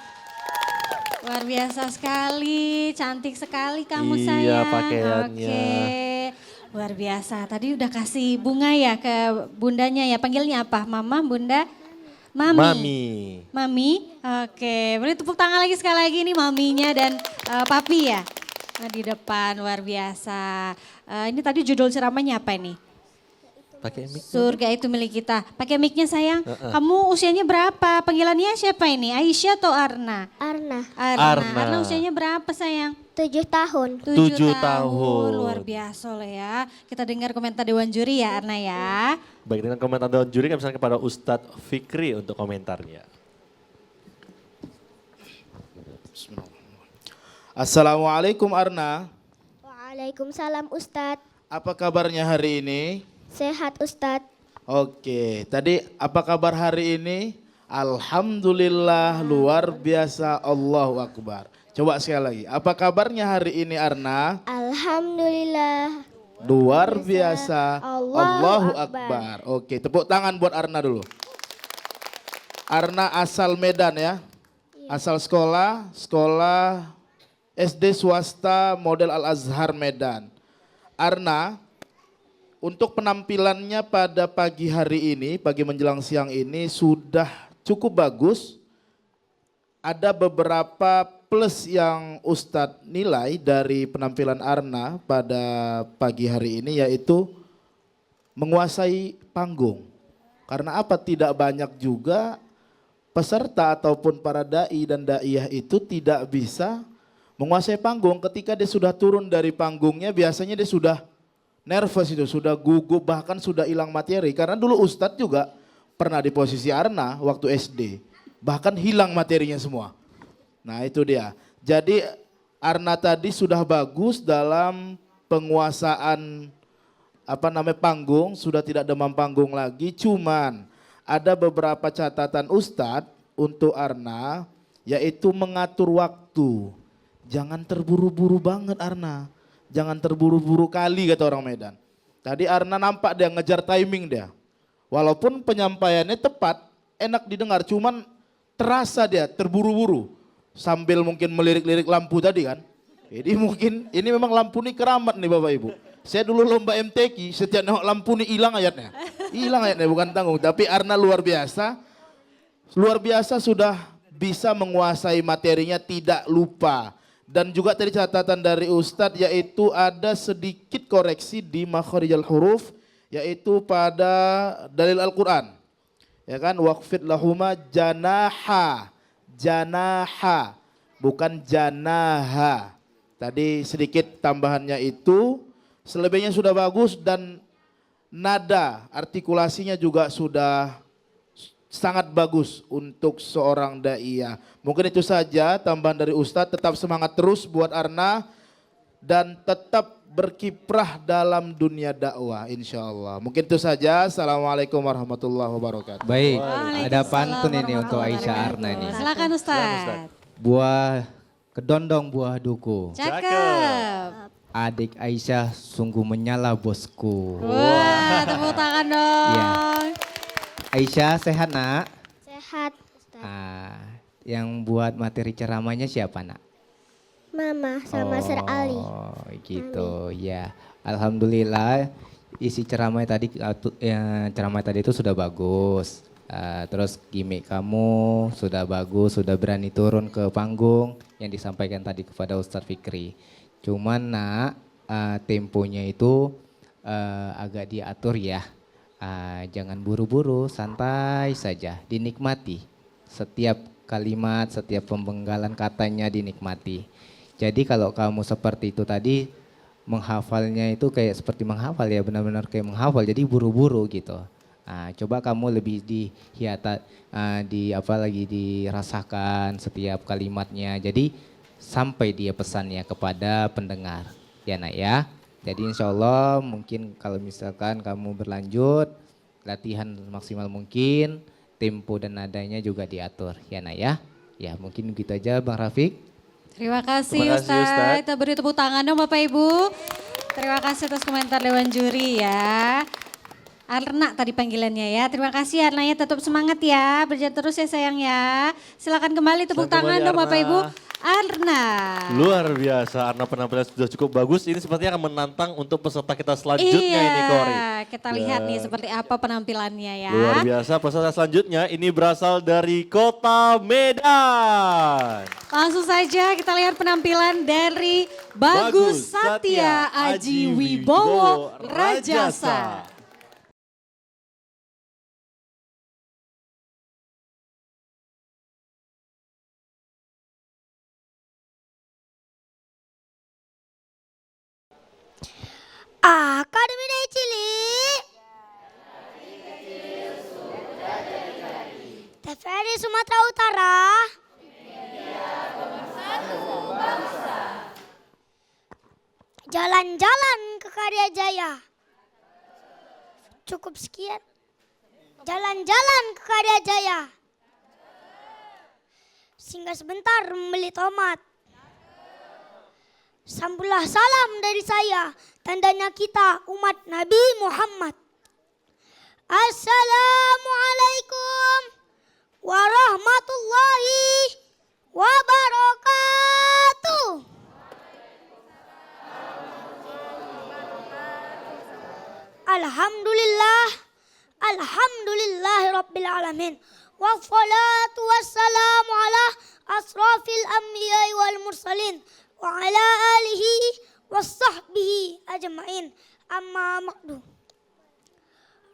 Luar biasa sekali, cantik sekali kamu Iya, sayang. pakaiannya. Oke. Luar biasa. Tadi udah kasih bunga ya ke bundanya ya. Panggilnya apa? Mama, bunda? Mami. Mami. Mami. Oke, beri tepuk tangan lagi sekali lagi nih maminya dan papi ya. Nah, di depan luar biasa. Ini tadi judul ceramahnya apa ini? Pakai mic. Surga itu milik kita. Pakai mic-nya sayang. Kamu usianya berapa? Panggilannya siapa ini? Aisyah atau Arna? Arna, Arna. Arna usianya berapa sayang? 7 tahun. 7 tahun. Luar biasa loh ya. Kita dengar komentar Dewan Juri ya Arna ya. Baik, dengan komentar Dewan Juri kami persilakan kepada Ustadz Fikri untuk komentarnya. Assalamualaikum Arna. Waalaikumsalam Ustadz. Apa kabarnya hari ini? Sehat Ustadz. Oke, tadi apa kabar hari ini? Alhamdulillah, luar biasa, Allahu Akbar. Coba sekali lagi, apa kabarnya hari ini Arna? Alhamdulillah. Luar biasa, Allahu Allahu Akbar. Oke, tepuk tangan buat Arna dulu. Arna asal Medan ya? Asal sekolah SD swasta model Al-Azhar Medan. Arna, untuk penampilannya pada pagi hari ini, pagi menjelang siang ini sudah cukup bagus. Ada beberapa plus yang Ustadz nilai dari penampilan Arna pada pagi hari ini, yaitu menguasai panggung. Karena apa? Tidak banyak juga peserta ataupun para da'i dan da'iyah itu tidak bisa menguasai panggung. Ketika dia sudah turun dari panggungnya, biasanya dia sudah nervous itu, sudah gugup, bahkan sudah hilang materi. Karena dulu Ustadz juga pernah di posisi Arna waktu SD. Bahkan hilang materinya semua. Nah itu dia. Jadi Arna tadi sudah bagus dalam penguasaan panggung, sudah tidak demam panggung lagi. Cuman ada beberapa catatan Ustadz untuk Arna, yaitu mengatur waktu. Jangan terburu-buru banget Arna. Jangan terburu-buru kali kata orang Medan. Tadi Arna nampak dia ngejar timing dia. Walaupun penyampaiannya tepat, enak didengar, cuman terasa dia terburu-buru. Sambil mungkin melirik-lirik lampu tadi kan. Jadi mungkin ini memang lampu ini keramat nih Bapak Ibu. Saya dulu lomba MTQ, setiap nengok lampu ini hilang ayatnya. Hilang ayatnya, bukan tanggung. Tapi Arna luar biasa sudah bisa menguasai materinya, tidak lupa. Dan juga tadi catatan dari Ustadz, yaitu ada sedikit koreksi di makharijal huruf, yaitu pada dalil Al-Quran. Ya kan, waqfid lahuma janaha, janaha, bukan janaha. Tadi sedikit tambahannya itu, selebihnya sudah bagus dan nada artikulasinya juga sudah sangat bagus untuk seorang da'iyah. Mungkin itu saja tambahan dari Ustadz. Tetap semangat terus buat Arna dan tetap berkiprah dalam dunia dakwah insya Allah. Mungkin itu saja. Assalamualaikum warahmatullahi wabarakatuh. Baik, ada pantun ini untuk Aisyah Arna ini. Silakan Ustadz. Buah kedondong buah duku. Cakep. Adik Aisyah sungguh menyala bosku. Wah, tepuk tangan dong. Iya. Aisyah sehat nak? Sehat Ustadz. Yang buat materi ceramahnya siapa nak? Mama sama Sir Ali. Oh gitu ya. Alhamdulillah isi ceramah tadi itu sudah bagus. Terus gimmick kamu sudah bagus, sudah berani turun ke panggung yang disampaikan tadi kepada Ustadz Fikri. Cuman nak temponya itu agak diatur ya. Jangan buru-buru, santai saja, dinikmati. Setiap kalimat, setiap pembenggalan katanya dinikmati. Jadi kalau kamu seperti itu tadi, menghafalnya itu kayak seperti menghafal ya, benar-benar kayak menghafal, jadi buru-buru gitu. Coba kamu lebih dirasakan setiap kalimatnya, jadi sampai dia pesannya kepada pendengar, ya nak ya. Jadi insya Allah mungkin kalau misalkan kamu berlanjut, latihan maksimal mungkin, tempo dan nadanya juga diatur, ya nak ya. Ya mungkin gitu aja Bang Rafiq. Terima kasih Terima kasih, Ustadz. Ustadz. Kita beri tepuk tangan dong Bapak Ibu. Terima kasih atas komentar Dewan Juri ya. Arna tadi panggilannya ya. Terima kasih Arnanya, tetap semangat ya. Berjalan terus ya sayang ya. Silakan kembali tepuk Silakan tangan kembali, dong Bapak Arna. Ibu. Arna. Luar biasa, Arna penampilan sudah cukup bagus. Ini sepertinya akan menantang untuk peserta kita selanjutnya ini, Kori. Kita lihat nih seperti apa penampilannya ya. Luar biasa, peserta selanjutnya ini berasal dari Kota Medan. Langsung saja kita lihat penampilan dari Bagus Satya Aji Wibowo Rajasa. Akademi dari Cilik. TVRI Sumatera Utara. Jalan-jalan ke Karya Jaya. Cukup sekian. Jalan-jalan ke Karya Jaya. Singgah sebentar membeli tomat. Sambutlah salam dari saya, tandanya kita umat Nabi Muhammad. Assalamualaikum warahmatullahi wabarakatuh. Alhamdulillah, alhamdulillahirabbil alamin. Wassalatu wassalamu ala asrafil anbiya'i wal mursalin wa ala alihi wassahbihi ajma'in. Amma maqdu.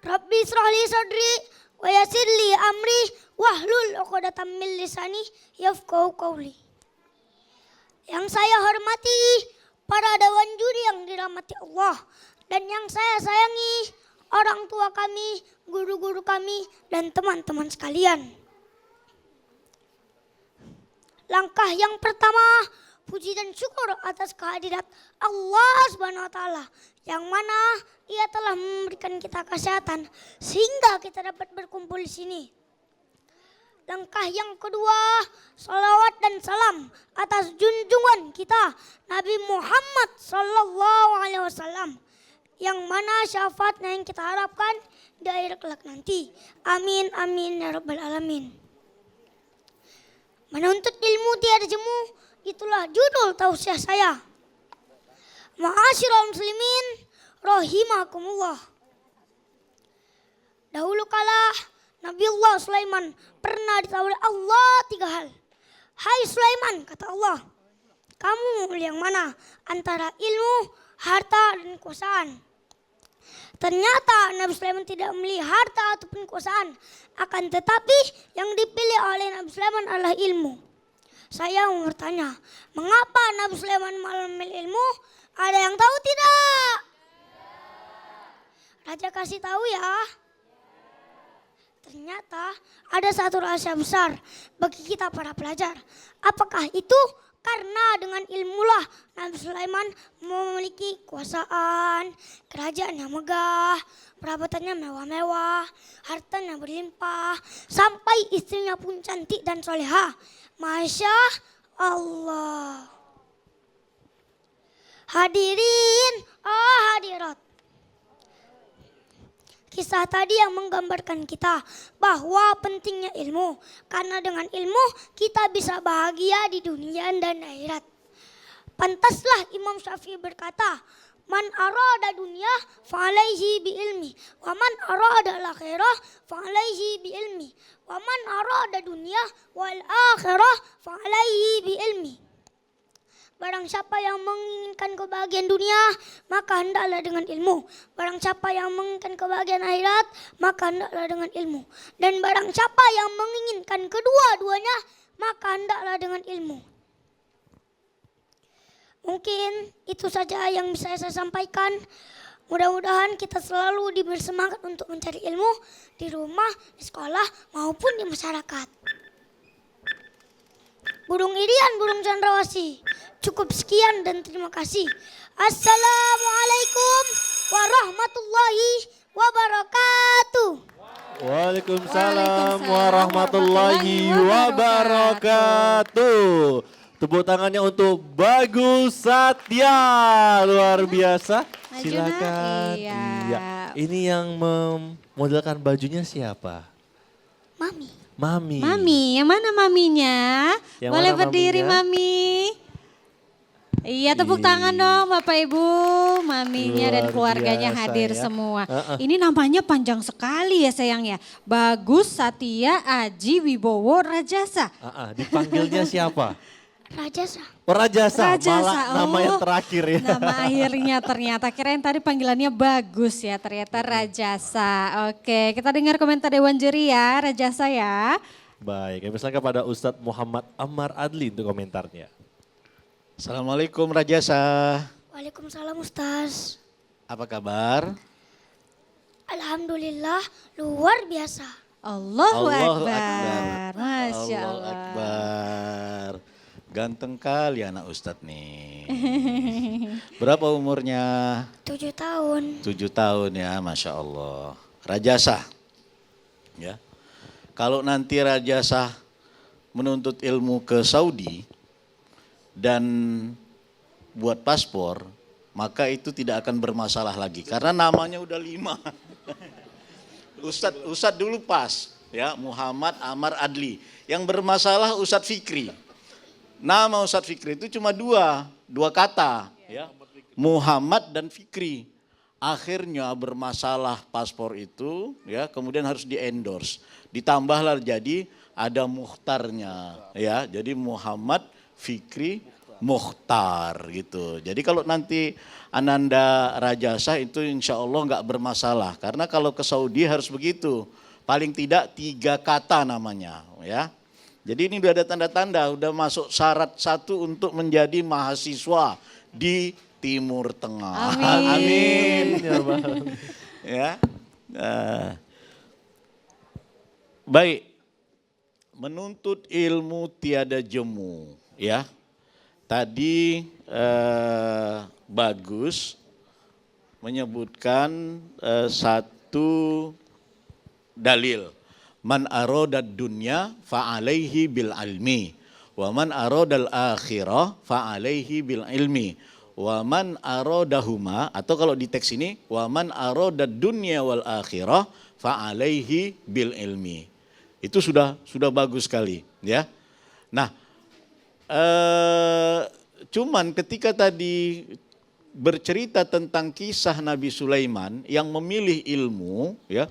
Rabbi israh li sadri wa yassir li amri wahlul 'uqdatam min lisani yafqahu qawli. Yang saya hormati para dewan juri yang dirahmati Allah dan yang saya sayangi orang tua kami, guru-guru kami dan teman-teman sekalian. Langkah yang pertama, puji dan syukur atas kehadirat Allah Subhanahu wa taala yang mana Ia telah memberikan kita kesehatan sehingga kita dapat berkumpul di sini. Langkah yang kedua, salawat dan salam atas junjungan kita Nabi Muhammad sallallahu alaihi wasallam yang mana syafaatnya yang kita harapkan di akhir kelak nanti. Amin amin ya rabbal alamin. Menuntut ilmu tiada jemu, itulah judul tausiah saya. Ma'asyiral muslimin rahimakumullah. Dahulu kala Nabiullah Sulaiman pernah ditawari Allah 3 hal. Hai Sulaiman, kata Allah, kamu memilih yang mana antara ilmu, harta dan kekuasaan? Ternyata Nabi Sulaiman tidak memilih harta ataupun kekuasaan, akan tetapi yang dipilih oleh Nabi Sulaiman adalah ilmu. Saya mau bertanya, mengapa Nabi Sulaiman malah memilih ilmu? Ada yang tahu tidak? Raja kasih tahu ya. Ternyata ada satu rahasia besar bagi kita para pelajar. Apakah itu? Karena dengan ilmulah Nabi Sulaiman memiliki kekuasaan, kerajaan yang megah, perabotannya mewah-mewah, hartanya berlimpah, sampai istrinya pun cantik dan soleha. Masya Allah. Hadirin, hadirat. Kisah tadi yang menggambarkan kita bahwa pentingnya ilmu. Karena dengan ilmu kita bisa bahagia di dunia dan akhirat. Pantaslah Imam Syafi'i berkata, man arada dunia fa'alaihi bi ilmi, wa man arada al-akhirah fa'alaihi bi ilmi, wa man arada dunia wal akhirah fa'alaihi bi ilmi. Barang siapa yang menginginkan kebahagiaan dunia, maka hendaklah dengan ilmu. Barang siapa yang menginginkan kebahagiaan akhirat, maka hendaklah dengan ilmu. Dan barang siapa yang menginginkan kedua-duanya, maka hendaklah dengan ilmu. Mungkin itu saja yang bisa saya sampaikan. Mudah-mudahan kita selalu diberi semangat untuk mencari ilmu di rumah, di sekolah, maupun di masyarakat. Burung irian, burung cendrawasih. Cukup sekian dan terima kasih. Assalamualaikum warahmatullahi wabarakatuh. Waalaikumsalam warahmatullahi wabarakatuh. Tepuk tangannya untuk Bagus Satya. Luar biasa. Silakan. Iya. Ini yang memodelkan bajunya siapa? Mami. Mami. Mami, yang mana maminya? Yang Boleh mana berdiri maminya? Mami. Iya, tepuk tangan dong Bapak Ibu, maminya dan Luar keluarganya biasa hadir ya. semua. Ini namanya panjang sekali ya sayang ya. Bagus Satya Aji Wibowo Rajasa. Dipanggilnya siapa? Raja Sah. Oh, Rajasa, Rajasa, malah nama yang oh. terakhir ya. Nama akhirnya ternyata, kirain tadi panggilannya bagus ya, ternyata Rajasa. Oke, kita dengar komentar Dewan Juri ya, Rajasa ya. Baik, kami persilakan kepada Ustadz Muhammad Ammar Adli untuk komentarnya. Assalamualaikum Rajasa. Waalaikumsalam Ustaz. Apa kabar? Alhamdulillah luar biasa. Allahu Allahu Akbar. Akbar. Masya Allahu Allah. Akbar. Ganteng kali anak Ustadz nih. Berapa umurnya? 7 tahun. 7 tahun ya, Masya Allah. Rajasa. Ya. Kalau nanti Rajasa menuntut ilmu ke Saudi dan buat paspor, maka itu tidak akan bermasalah lagi. Karena namanya udah 5. Ustadz dulu pas, ya Muhammad Ammar Adli. Yang bermasalah Ustadz Fikri. Nama Ustadz Fikri itu cuma dua kata, ya. Muhammad dan Fikri. Akhirnya bermasalah paspor itu, ya, kemudian harus di-endorse. Ditambahlah jadi ada Mukhtarnya, ya. Jadi Muhammad Fikri Mukhtar gitu. Jadi kalau nanti Ananda Rajasa itu insya Allah nggak bermasalah. Karena kalau ke Saudi harus begitu. Paling tidak 3 kata namanya, ya. Jadi ini udah ada tanda-tanda, udah masuk syarat 1 untuk menjadi mahasiswa di Timur Tengah. Amin. Amin. Ya. Baik. Menuntut ilmu tiada jemu, ya. Tadi Bagus menyebutkan satu dalil. Man aradad dunya fa'alaihi bil ilmi wa man aradal akhirah fa'alaihi bil ilmi wa man aradahuma, atau kalau di teks ini wa man aradad dunya wal akhirah fa'alaihi bil ilmi. Itu sudah bagus sekali, ya. Nah, cuman ketika tadi bercerita tentang kisah Nabi Sulaiman yang memilih ilmu, ya,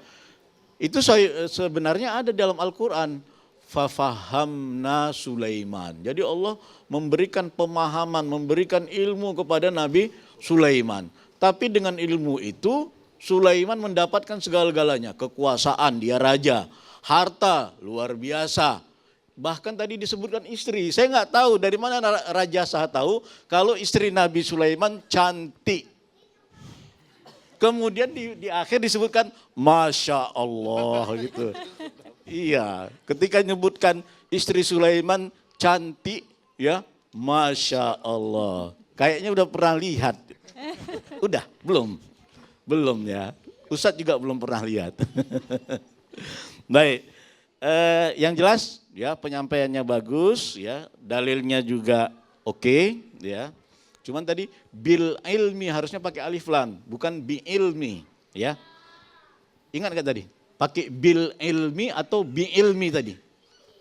itu sebenarnya ada dalam Al-Quran. Fafahamna Sulaiman. Jadi Allah memberikan pemahaman, memberikan ilmu kepada Nabi Sulaiman. Tapi dengan ilmu itu Sulaiman mendapatkan segala-galanya. Kekuasaan, dia raja. Harta, luar biasa. Bahkan tadi disebutkan istri. Saya nggak tahu dari mana Raja Sah tahu kalau istri Nabi Sulaiman cantik. Kemudian di akhir disebutkan Masya Allah gitu. Iya, ketika nyebutkan istri Sulaiman cantik, ya, Masya Allah. Kayaknya udah pernah lihat. Udah, belum ya. Ustadz juga belum pernah lihat. Baik, yang jelas ya penyampaiannya bagus, ya, dalilnya juga oke, ya. Cuman tadi bil ilmi harusnya pakai alif lam, bukan bi ilmi, ya. Ingat nggak tadi? Pakai bil ilmi atau bi ilmi tadi?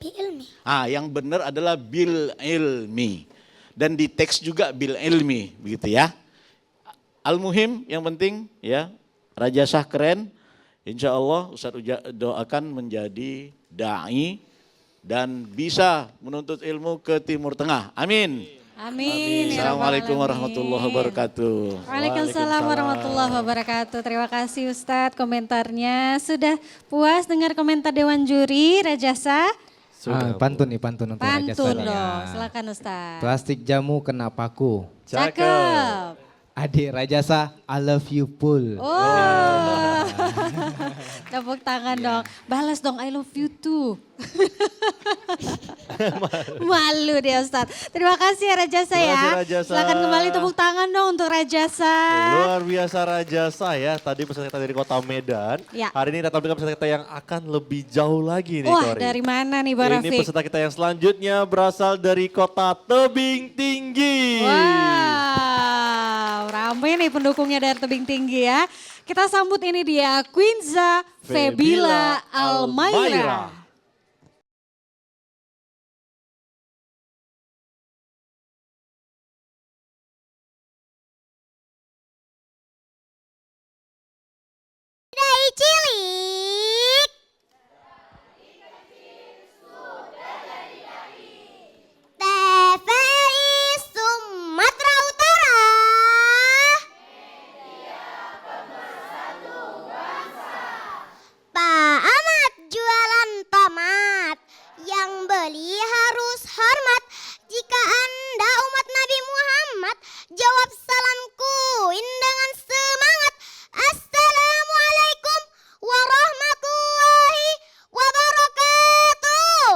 Bi ilmi. Yang benar adalah bil ilmi. Dan di teks juga bil ilmi, begitu ya. Al-muhim yang penting, ya, Raja Sah keren. Insya Allah Ustadz doakan menjadi da'i dan bisa menuntut ilmu ke Timur Tengah. Amin. Amin. Ya Rabbal Assalamualaikum Alamin. warahmatullahi wabarakatuh. Waalaikumsalam warahmatullahi wabarakatuh. Terima kasih Ustadz komentarnya. Sudah puas dengar komentar Dewan Juri, Rajasa? Pantun untuk Raja Pantun Sah. dong, silakan Ustadz. Plastik jamu kena paku. Cakep. Adik Rajasa, I love you full. Oh, tepuk tangan dong. Balas dong, I love you too. Malu dia Ustadz. Terima kasih ya Rajasa Terima ya. kasih, Rajasa. Silakan kembali tepuk tangan dong untuk Rajasa. Luar biasa Rajasa ya. Tadi peserta kita dari kota Medan. Ya. Hari ini kita tampilkan peserta kita yang akan lebih jauh lagi nih, Wah, Kori. dari mana nih Bang Ini Rafiq? peserta kita yang selanjutnya berasal dari kota Tebing Tinggi. Wow, rame nih pendukungnya dari Tebing Tinggi ya. Kita sambut ini dia Queenza Febila Almaira. cilik. TVRI Sumatera Utara. Pak Ahmad jualan tomat, yang beli harus hormat. Jika Anda umat Nabi Muhammad, jawab salamku dengan semangat. Assalamualaikum warahmatullahi wabarakatuh.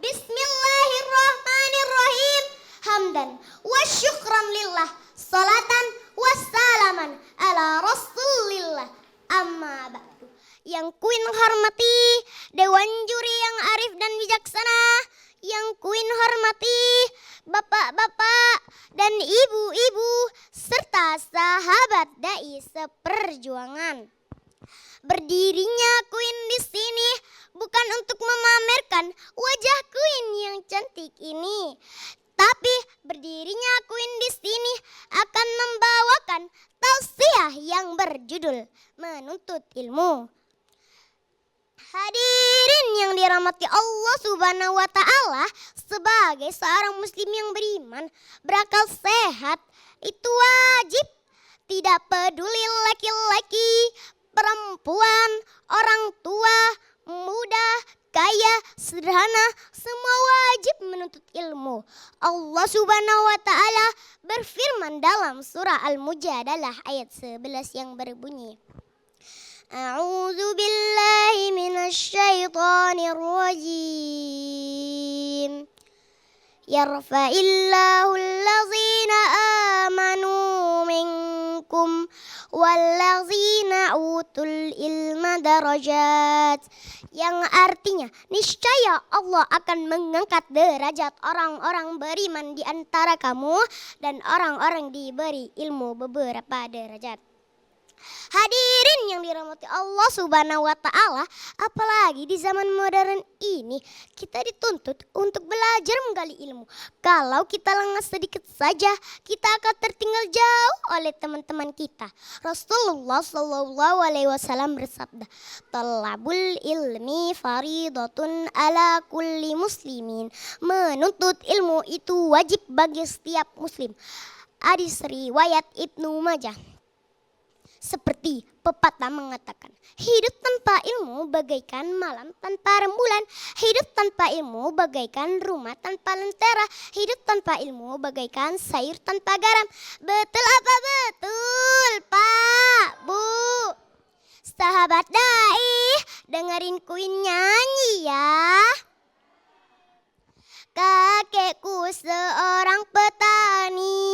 Bismillahirrahmanirrahim. Hamdan wa syukran lillah. Salatan wassalaman ala rasulillah. Amma ba'du. Yang kuin hormati Dewan Juri yang arif dan bijaksana, yang kuin hormati bapak-bapak dan ibu-ibu serta sahabat dai seperjuangan. Berdirinya kuin di sini bukan untuk memamerkan wajah kuin yang cantik ini, tapi berdirinya kuin di sini akan membawakan tausiah yang berjudul menuntut ilmu. Hadirin yang dirahmati Allah Subhanahu wa Ta'ala, sebagai seorang muslim yang beriman, berakal sehat itu wajib. Tidak peduli laki-laki, perempuan, orang tua, muda, kaya, sederhana, semua wajib menuntut ilmu. Allah Subhanahu wa Ta'ala berfirman dalam surah Al-Mujadalah ayat 11 yang berbunyi, A'udzu billahi minasyaitonir rajim. Yarfa'illahu allazina amanu minkum wallazina utul ilma darajat. Yang artinya niscaya Allah akan mengangkat derajat orang-orang beriman di antara kamu dan orang-orang diberi ilmu beberapa derajat. Hadirin yang dirahmati Allah Subhanahu wa Ta'ala, apalagi di zaman modern ini kita dituntut untuk belajar menggali ilmu. Kalau kita lengah sedikit saja, kita akan tertinggal jauh oleh teman-teman kita. Rasulullah Shallallahu Alaihi Wasallam bersabda, "Talabul ilmi faridatun ala kulli muslimin." Menuntut ilmu itu wajib bagi setiap muslim. Hadis riwayat Ibnu Majah. Seperti pepatah mengatakan, hidup tanpa ilmu bagaikan malam tanpa rembulan. Hidup tanpa ilmu bagaikan rumah tanpa lentera. Hidup tanpa ilmu bagaikan sayur tanpa garam. Betul apa betul, Pak, Bu? Sahabat dai, dengerin kuin nyanyi ya. Kakekku seorang petani,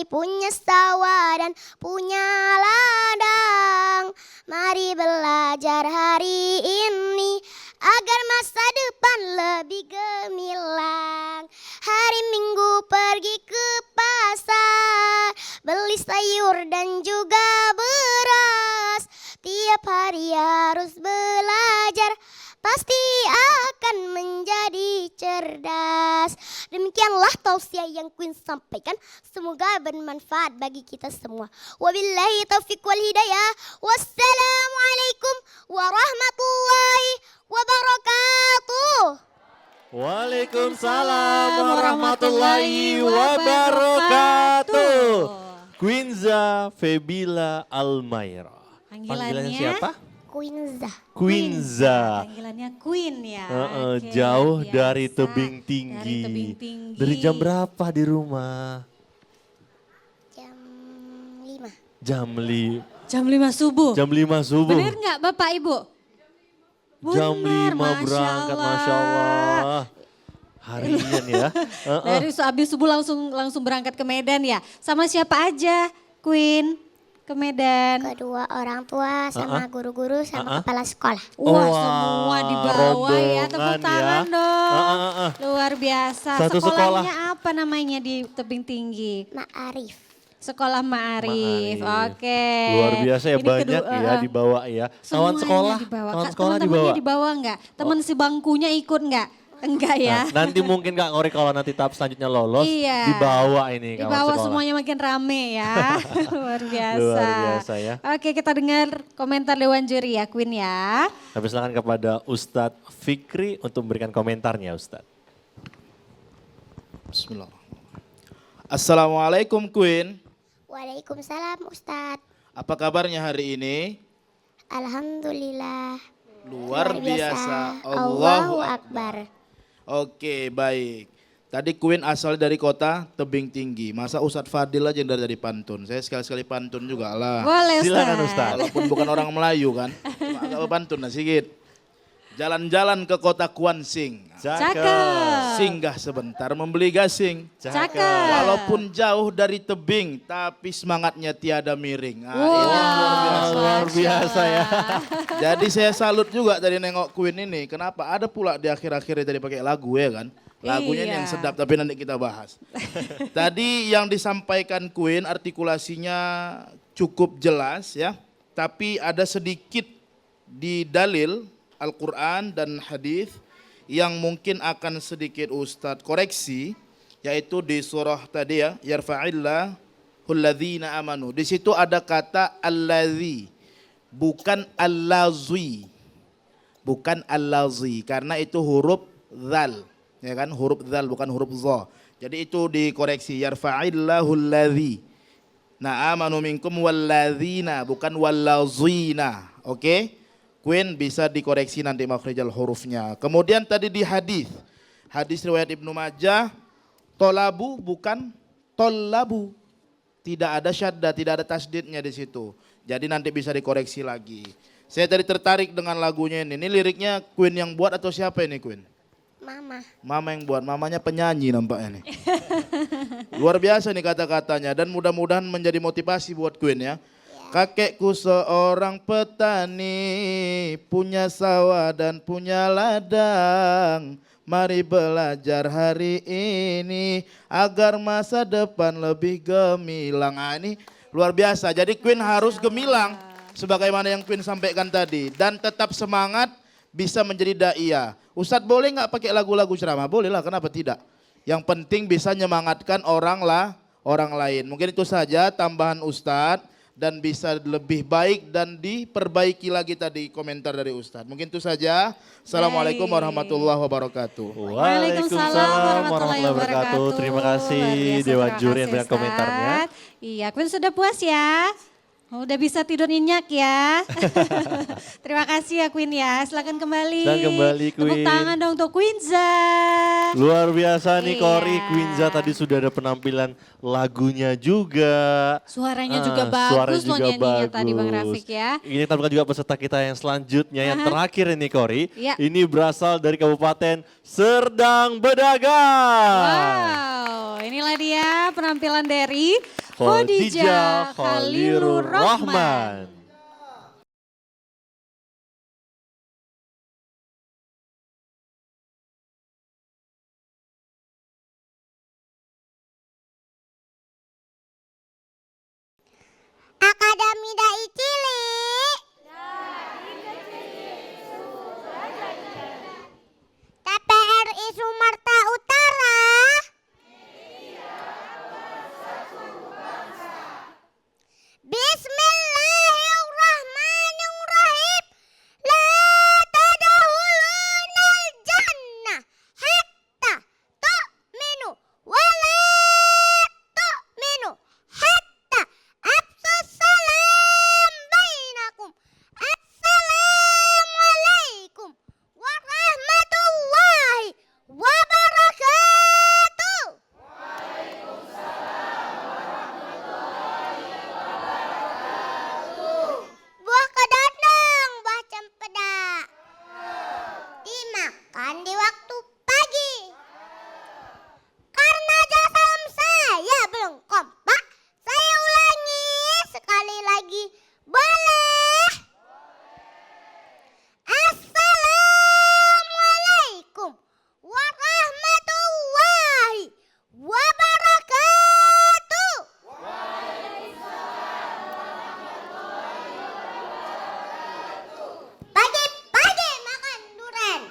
punya sawah dan punya ladang. Mari belajar hari ini agar masa depan lebih gemilang. Hari Minggu pergi ke pasar, beli sayur dan juga beras. Tiap hari harus belajar, pasti akan menjadi cerdas. Demikianlah tausiah yang Queen sampaikan. Semoga bermanfaat bagi kita semua. Wabillahi taufiq wal hidayah. Wassalamualaikum warahmatullahi wabarakatuh. Waalaikumsalam warahmatullahi wabarakatuh. Queenza Febila Almaira. Panggilannya siapa? Queenza. Queenza. Panggilannya Queen ya. Oke, Jauh luar dari biasa. tebing tinggi. Dari tebing tinggi. Dari jam berapa di rumah? Jam 5. Jam 5 subuh. Jam 5 subuh. Bener nggak Bapak Ibu? Jam Bener, 5 berangkat, Masya Allah. Harian ya. Dari habis subuh langsung berangkat ke Medan ya. Sama siapa aja Queen ke Medan? Kedua orang tua sama guru-guru sama kepala sekolah. Wah, semua dibawa ya, tepuk rombongan tangan ya. dong. Luar biasa. Satu Sekolahnya apa namanya di tebing tinggi? Ma'arif. Sekolah Ma'arif. Oke. Luar biasa ya, Ini banyak ya dibawa ya. Kawan semuanya sekolah, dibawa. kawan Kak, sekolah teman-temannya dibawa. dibawa nggak? Teman sebangkunya ikut nggak? Enggak ya. Nah, nanti mungkin Kak Kori kalau nanti tahap selanjutnya lolos, Iya. dibawa ini kawan Dibawa sekolah. semuanya makin rame ya. Luar biasa. Luar biasa ya. Oke, kita dengar komentar Dewan Juri ya, Queen ya. Tapi silakan kepada Ustadz Fikri untuk memberikan komentarnya Ustadz. Bismillah. Assalamualaikum Queen. Waalaikumsalam Ustadz. Apa kabarnya hari ini? Alhamdulillah. Luar biasa. Allahu Akbar. Oke, baik. Tadi Queen asal dari kota Tebing Tinggi. Masa Ustadz Fadil aja yang dari pantun. Saya sekali-sekali pantun juga lah. Boleh Silakan Ustaz. Ustadz. Walaupun bukan orang Melayu kan. Cuma agak pantun lah sedikit. Jalan-jalan ke kota Kuansing. Cakep. Singgah sebentar membeli gasing. Cakep. Walaupun jauh dari tebing, tapi semangatnya tiada miring. Nah, Wow. ini Luar biasa ya. Jadi saya salut juga tadi nengok Queen ini. Kenapa? Ada pula di akhir-akhirnya tadi pakai lagu ya kan. Lagunya ini Iya. yang sedap tapi nanti kita bahas. Tadi yang disampaikan Queen artikulasinya cukup jelas ya. Tapi ada sedikit di dalil Al-Quran dan hadis yang mungkin akan sedikit Ustadz koreksi. Yaitu di surah tadi ya. Yarfa'illahu alladzina amanu. Di situ ada kata alladzi. Bukan al-lazwi. Bukan al-lazwi. Karena itu huruf zal. Ya kan, huruf zal bukan huruf za. Jadi itu dikoreksi. Yarfa'illahu alladzi. Nah, amanu minkum walladzina. Bukan wallazina. Oke. Queen bisa dikoreksi nanti makhrijal hurufnya. Kemudian tadi di hadis. Hadis riwayat Ibnu Majah. Tolabu bukan tolabu. Tidak ada syadda, tidak ada tasdidnya di situ. Jadi nanti bisa dikoreksi lagi. Saya tadi tertarik dengan lagunya ini. Ini liriknya Queen yang buat atau siapa ini Queen? Mama. Mama yang buat, mamanya penyanyi nampaknya nih. Luar biasa nih kata-katanya dan mudah-mudahan menjadi motivasi buat Queen ya. Kakekku seorang petani, punya sawah dan punya ladang. Mari belajar hari ini agar masa depan lebih gemilang. Nah, ini luar biasa. Jadi Queen harus gemilang sebagaimana yang Queen sampaikan tadi dan tetap semangat bisa menjadi daiyah. Ustadz boleh nggak pakai lagu-lagu ceramah? Boleh lah, kenapa tidak? Yang penting bisa menyemangatkan orang lain. Mungkin itu saja tambahan Ustadz. Dan bisa lebih baik dan diperbaiki lagi tadi komentar dari Ustadz. Mungkin itu saja. Assalamualaikum warahmatullahi wabarakatuh. Waalaikumsalam warahmatullahi wabarakatuh. Terima kasih Luar biasa, Dewan terima Juri yang kasih, berikan komentarnya. Ustadz. Iya, Queen sudah puas ya? Udah bisa tidur nyenyak ya. Terima kasih ya Queen ya. Silakan kembali. Silakan kembali, Tepuk Queen. tangan dong untuk Queenza. Luar biasa nih Iya. Kori, Queenza tadi sudah ada penampilan lagunya juga. Suaranya juga Suaranya bagus loh juga nyanyinya tadi Bang bagus. Rafiq ya. Ini kita bukan juga peserta kita yang selanjutnya, yang terakhir ini Kori. Iya. Ini berasal dari Kabupaten Serdang Bedagai. Wow, inilah dia penampilan dari Khadijah Khadijah Khalilur Rahman. Rahman. Akademi Dai Cilik. TPRI Sumatera Utara. Bismillahirrahmanirrahim. La tadkhulunal jannah hatta tu'minu wa la tu'minu hatta afsus salam bainakum. Assalamualaikum warahmatullahi wabarakatuh. Buah kedondong, buah cempedak. Dimakan di waktu pagi. Karena jasam saya belum kompak, saya ulangi sekali lagi. Boleh? Assalamualaikum warahmatullahi wabarakatuh. Pagi-pagi makan durian.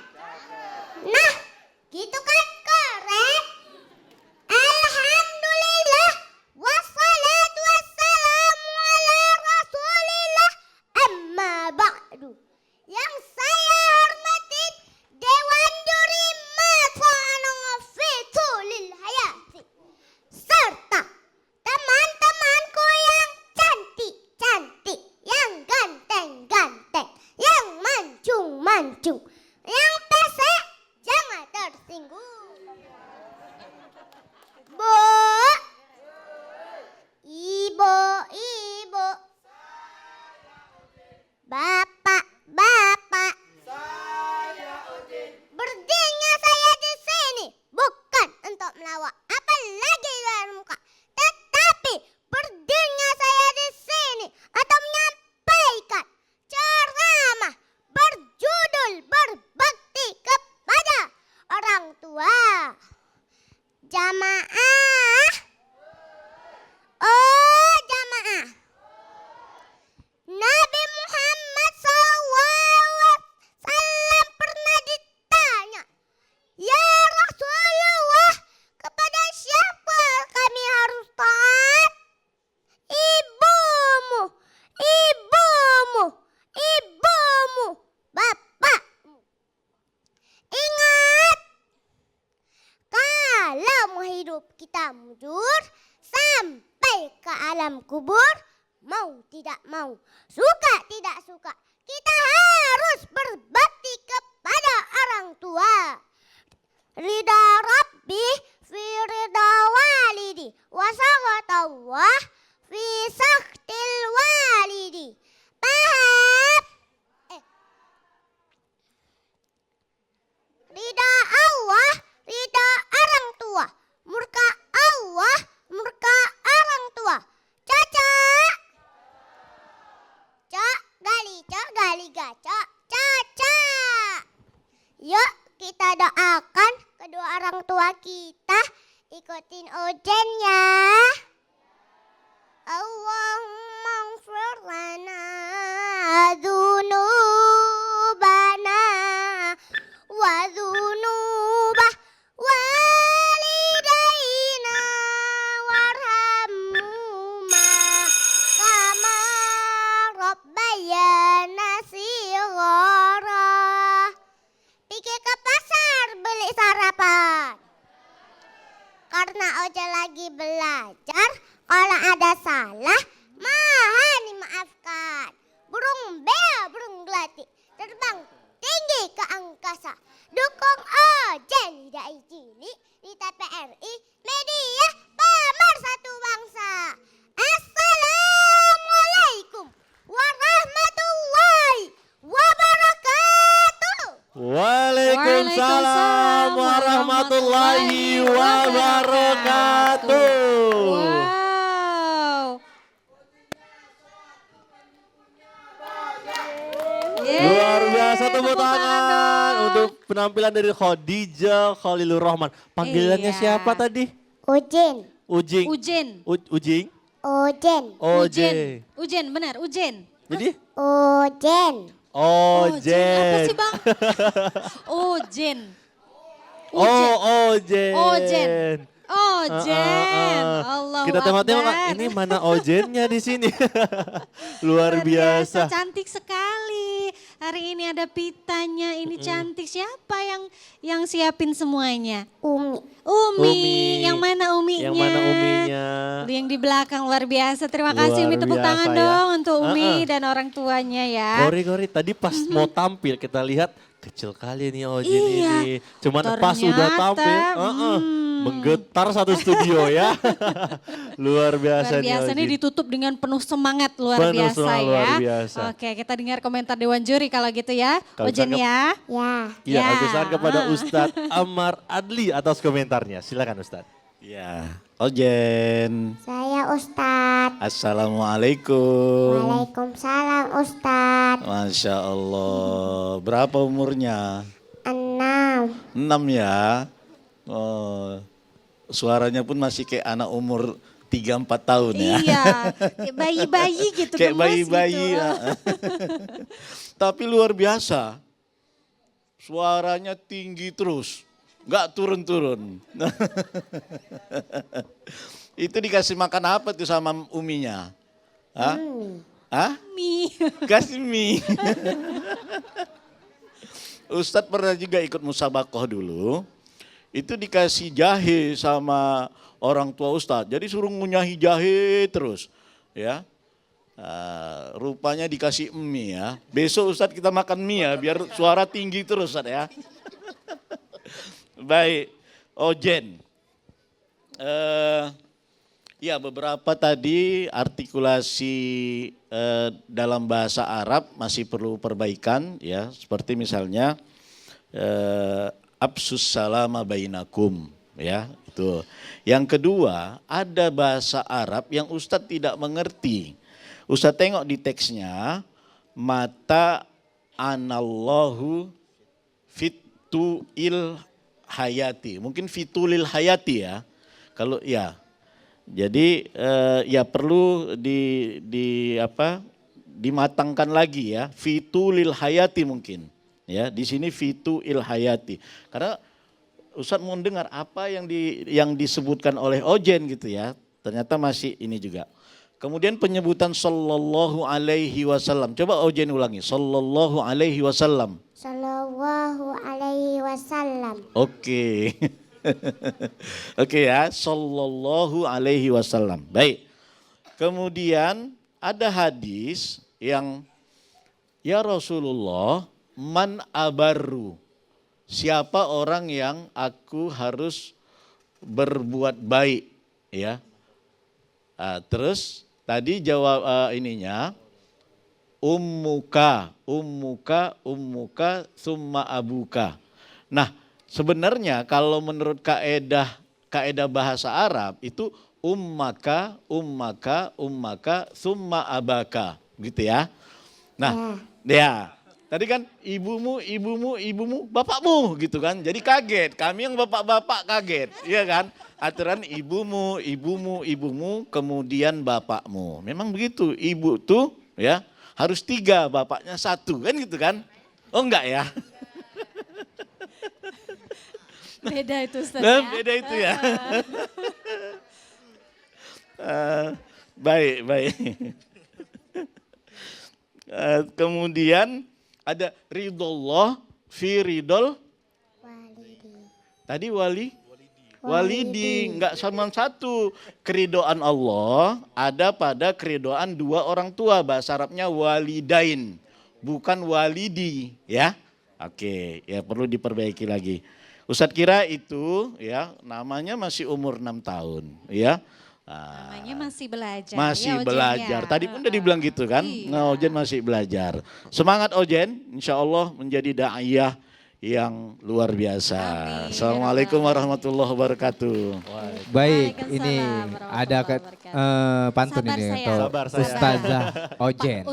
hidup kita mujur sampai ke alam kubur. Mau tidak mau, suka tidak suka, kita harus berbakti kepada orang tua. Ridha Rabbi fi ridha walidi, wa sakhatullah fi saktil walidi. Paham? Ridha Allah, ridha orang tua. Murka Allah, murka orang tua. Caca. Cak, gali gaca. Caca. Yuk kita doakan kedua orang tua kita. Ikutin Ojen ya. Allahumma ighfir lana dzunubana wa dzunubah walidaina warhamhuma kama rabbayana shighara. Pergi ke pasar beli sarapan. Karena Oja lagi belajar, kalau ada salah, mohon dimaafkan. Burung beo, burung gelati, terbang tinggi ke angkasa. Dukung Ojen tidak izini di TPRI, media pemersatu bangsa. Assalamualaikum warahmatullahi wabarakatuh. Waalaikumsalam warahmatullahi wabarakatuh. Wow. Luar biasa, tepuk tepuk tangan tangan dong. untuk penampilan dari Khadijah Khalilur Rahman. Panggilannya Iya. siapa tadi? Ujin, Ujing. Ujen. Ujing. Ujen, Oje. Ujen, benar, Ujen. Jadi? Ujen. Ojen. Apa sih bang? Ujen. Oh, Ojen. Ojen. Ojen. Allah Kita tengok-tengok, ini mana Ojennya di sini? Luar biasa. Cantik sekali. Hari ini ada pitanya, ini cantik. Siapa yang siapin semuanya? Umi. Umi. Yang mana Uminya? Yang mana Uminya? Yang di belakang luar biasa. Terima kasih Luar Umi, tepuk biasa tangan ya. dong untuk Umi dan orang tuanya ya. Gori, tadi pas mau tampil kita lihat kecil kali nih Ojen Iya. ini. Cuman pas udah Ternyata, tampil, menggetar satu studio ya. Luar biasa, Luar biasa nih Ojen. ditutup dengan penuh semangat luar Penuh biasa semangat ya. luar biasa. Oke, kita dengar komentar Dewan Juri kalau gitu ya. Kalau Ojen cakep. ya. Ya. Ya, Ya. kesan kepada Ustadz Ammar Adli atas komentarnya. Silakan Ustadz. Ya, Ojen. Saya Ustadz. Assalamualaikum. Waalaikumsalam Ustadz. Masya Allah. Berapa umurnya? 6. 6 ya. Oh, suaranya pun masih kayak anak umur 3-4 tahun ya. Iya, kayak bayi-bayi gitu. Kayak gemes bayi-bayi. gitu. ya. Tapi luar biasa. Suaranya tinggi terus. Nggak turun-turun. Itu dikasih makan apa tuh sama uminya? Hah? Hah? Mie. Kasih mie. Ustadz pernah juga ikut musabakoh dulu. Itu dikasih jahe sama orang tua Ustadz. Jadi suruh ngunyahi jahe terus. Ya. Rupanya dikasih mie ya. Besok Ustadz kita makan mie ya. Biar suara tinggi terus Ustadz ya. Baik. Ojen. Ya beberapa tadi artikulasi dalam bahasa Arab masih perlu perbaikan ya, seperti misalnya absus salama bainakum ya, itu. Yang kedua, ada bahasa Arab yang Ustadz tidak mengerti. Ustadz tengok di teksnya, mata anallahu fituil hayati. Mungkin fitulil hayati ya. Kalau ya. Jadi ya perlu dimatangkan lagi ya, fitulil hayati mungkin ya, di sini fituil hayati. Karena Ustadz mau dengar apa yang disebutkan oleh Ojen gitu ya, ternyata masih ini juga. Kemudian penyebutan sallallahu alaihi wasallam. Coba Ojen ulangi, sallallahu alaihi wasallam. Sallallahu alaihi wasallam. Oke. Oke ya, sallallahu alaihi wasallam. Baik. Kemudian ada hadis yang ya Rasulullah, man abarru. Siapa orang yang aku harus berbuat baik, ya. Terus tadi jawab ininya ummuka, summa abuka. Nah, sebenarnya kalau menurut kaidah bahasa Arab itu ummaka, summa abaka, gitu ya. Nah, ya, tadi kan ibumu, bapakmu gitu kan. Jadi kaget, kami yang bapak-bapak kaget, iya kan? Aturan ibumu, kemudian bapakmu. Memang begitu, ibu tuh ya harus 3, bapaknya 1 kan gitu kan. Oh enggak ya? Beda itu Ustaz Nah, ya. beda itu ya. Baik. Kemudian ada ridullah fi ridol. Tadi walidi enggak sama satu. Keridoan Allah ada pada keridoan 2 orang tua. Bahasa Arabnya walidain, bukan walidi ya. Oke, ya perlu diperbaiki lagi. Ustadz kira itu ya namanya masih umur 6 tahun ya. Namanya masih belajar. Masih ya, belajar. Ojennya. Tadi pun udah dibilang gitu kan. Iya. Nah, Ojen masih belajar. Semangat Ojen, insya Allah menjadi da'iyah yang luar biasa. Amin. Assalamualaikum warahmatullahi wabarakatuh. Baik, Waalaikumsalam ini warahmatullahi ada wabarakatuh. pantun Sabar ini saya. untuk Sabar saya. Ustazah Ojen.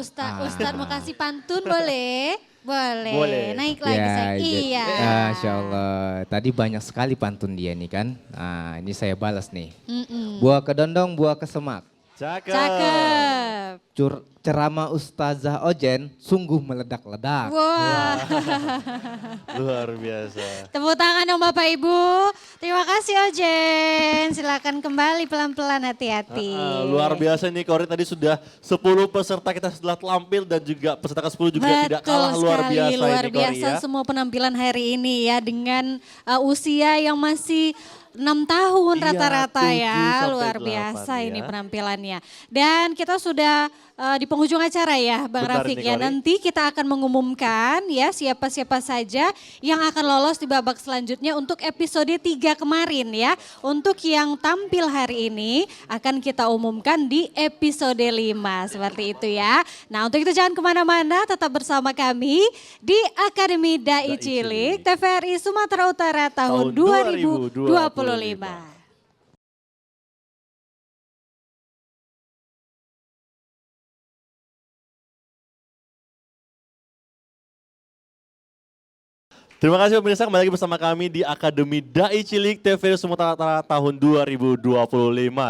Ustaz mau kasih pantun boleh? Boleh. Boleh. Naik lagi saya. Iya. Masya Allah. Tadi banyak sekali pantun dia nih kan. Nah, ini saya balas nih. Mm-mm. Buah kedondong, buah kesemak. Cakep. Ceramah Ustazah Ojen sungguh meledak-ledak. Wah. Luar biasa. Tepuk tangan dong Bapak Ibu. Terima kasih Ojen. Silakan kembali pelan-pelan hati-hati. Luar biasa nih Korin, tadi sudah 10 peserta kita setelah tampil dan juga peserta ke-10 juga tidak kalah luar sekali, biasa luar ini Korin biasa ya. semua penampilan hari ini ya dengan usia yang masih 6 tahun Iya, rata-rata 7 ya, sampai luar 8 biasa ini ya. penampilannya. Dan kita sudah di penghujung acara ya Bang Bentar Rafiq nih, ya. Kori. Nanti kita akan mengumumkan ya siapa-siapa saja yang akan lolos di babak selanjutnya untuk episode 3 kemarin ya. Untuk yang tampil hari ini akan kita umumkan di episode 5 seperti itu ya. Nah untuk itu jangan kemana-mana, tetap bersama kami di Akademi Dai Cilik TVRI Sumatera Utara tahun 2025. Terima kasih pemirsa, kembali lagi bersama kami di Akademi Dai Cilik TVRI Sumatera Utara tahun 2025.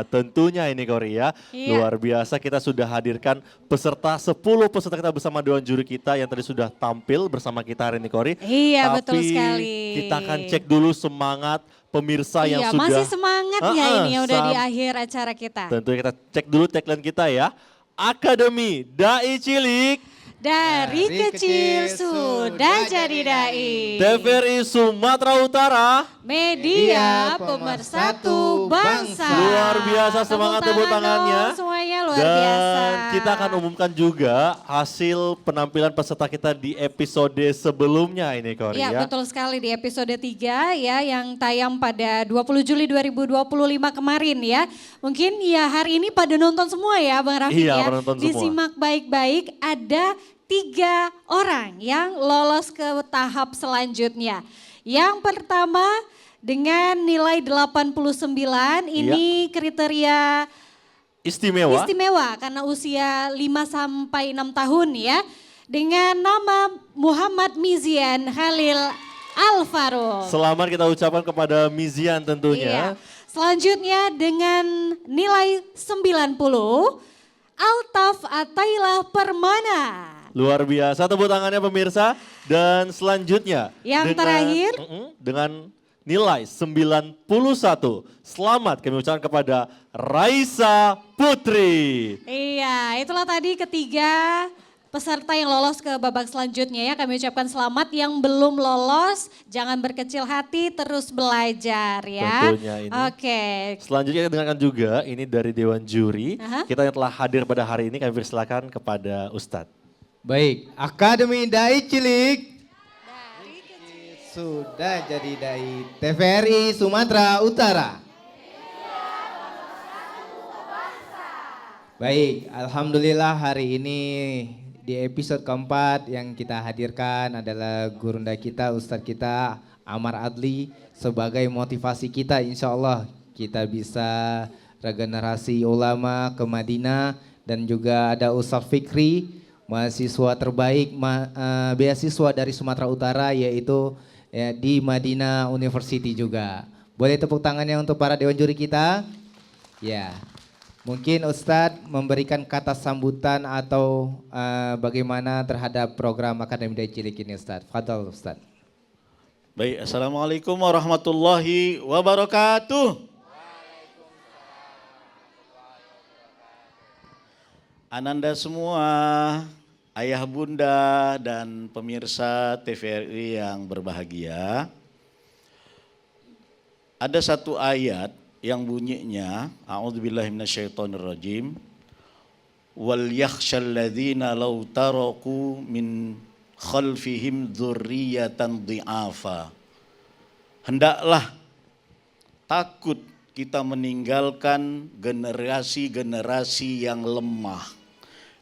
Tentunya ini Korea, Iya. luar biasa kita sudah hadirkan peserta 10 peserta kita bersama Dewan Juri kita yang tadi sudah tampil bersama kita hari ini Kori. Iya, Tapi betul sekali. kita akan cek dulu semangat pemirsa yang Iya, sudah. masih semangat ya ini yang udah di sam- akhir acara kita. Tentunya kita cek dulu tagline kita ya. Akademi Dai Cilik Dari kecil sudah jadi dai. TVRI Sumatera Utara. Media pemersatu bangsa. Luar biasa, semangat tepuk tangan tangannya. dong semuanya luar Dan biasa. kita akan umumkan juga hasil penampilan peserta kita di episode sebelumnya ini Kori Iya ya. betul sekali di episode 3 ya yang tayang pada 20 Juli 2025 kemarin ya. Mungkin ya hari ini pada nonton semua ya Bang Rafiq Iya, ya. pada nonton semua. Disimak baik-baik, ada 3 orang yang lolos ke tahap selanjutnya. Yang pertama dengan nilai 89 ini kriteria Istimewa. istimewa karena usia 5 sampai 6 tahun ya. Dengan nama Muhammad Mizian Khalil Alvaro. Selamat kita ucapkan kepada Mizian Iya. tentunya. Selanjutnya dengan nilai 90 Altaf Atailah Permana. Luar biasa, tepuk tangannya pemirsa. Dan selanjutnya. Yang terakhir. Dengan nilai 91. Selamat kami ucapkan kepada Raisa Putri. Iya, itulah tadi ketiga peserta yang lolos ke babak selanjutnya ya. Kami ucapkan selamat, yang belum lolos jangan berkecil hati, terus belajar ya. Tentunya ini. Oke. Selanjutnya kita dengarkan juga ini dari Dewan Juri. Kita yang telah hadir pada hari ini kami persilakan kepada Ustadz. Baik, Akademi Dai Cilik sudah jadi Dai TVRI Sumatera Utara. Baik, alhamdulillah hari ini di episode keempat yang kita hadirkan adalah gurunda kita, Ustadz kita Amar Adli, sebagai motivasi kita, insya Allah kita bisa regenerasi ulama ke Madinah, dan juga ada Ustadz Fikri, mahasiswa terbaik beasiswa dari Sumatera Utara, yaitu ya, di Madinah University juga. Boleh tepuk tangannya untuk para dewan juri kita? Ya. Mungkin Ustadz memberikan kata sambutan atau bagaimana terhadap program Akademi Dai Cilik ini, Ustadz. Fadhal Ustadz. Baik, Assalamualaikum warahmatullahi wabarakatuh. Ananda semua, ayah bunda dan pemirsa TVRI yang berbahagia. Ada satu ayat yang bunyinya, a'udzubillahi minasyaitonirrajim, wal yakhshal ladzina law taraku min khalfihim dzurriyyatan dhi'afa. Hendaklah takut kita meninggalkan generasi-generasi yang lemah,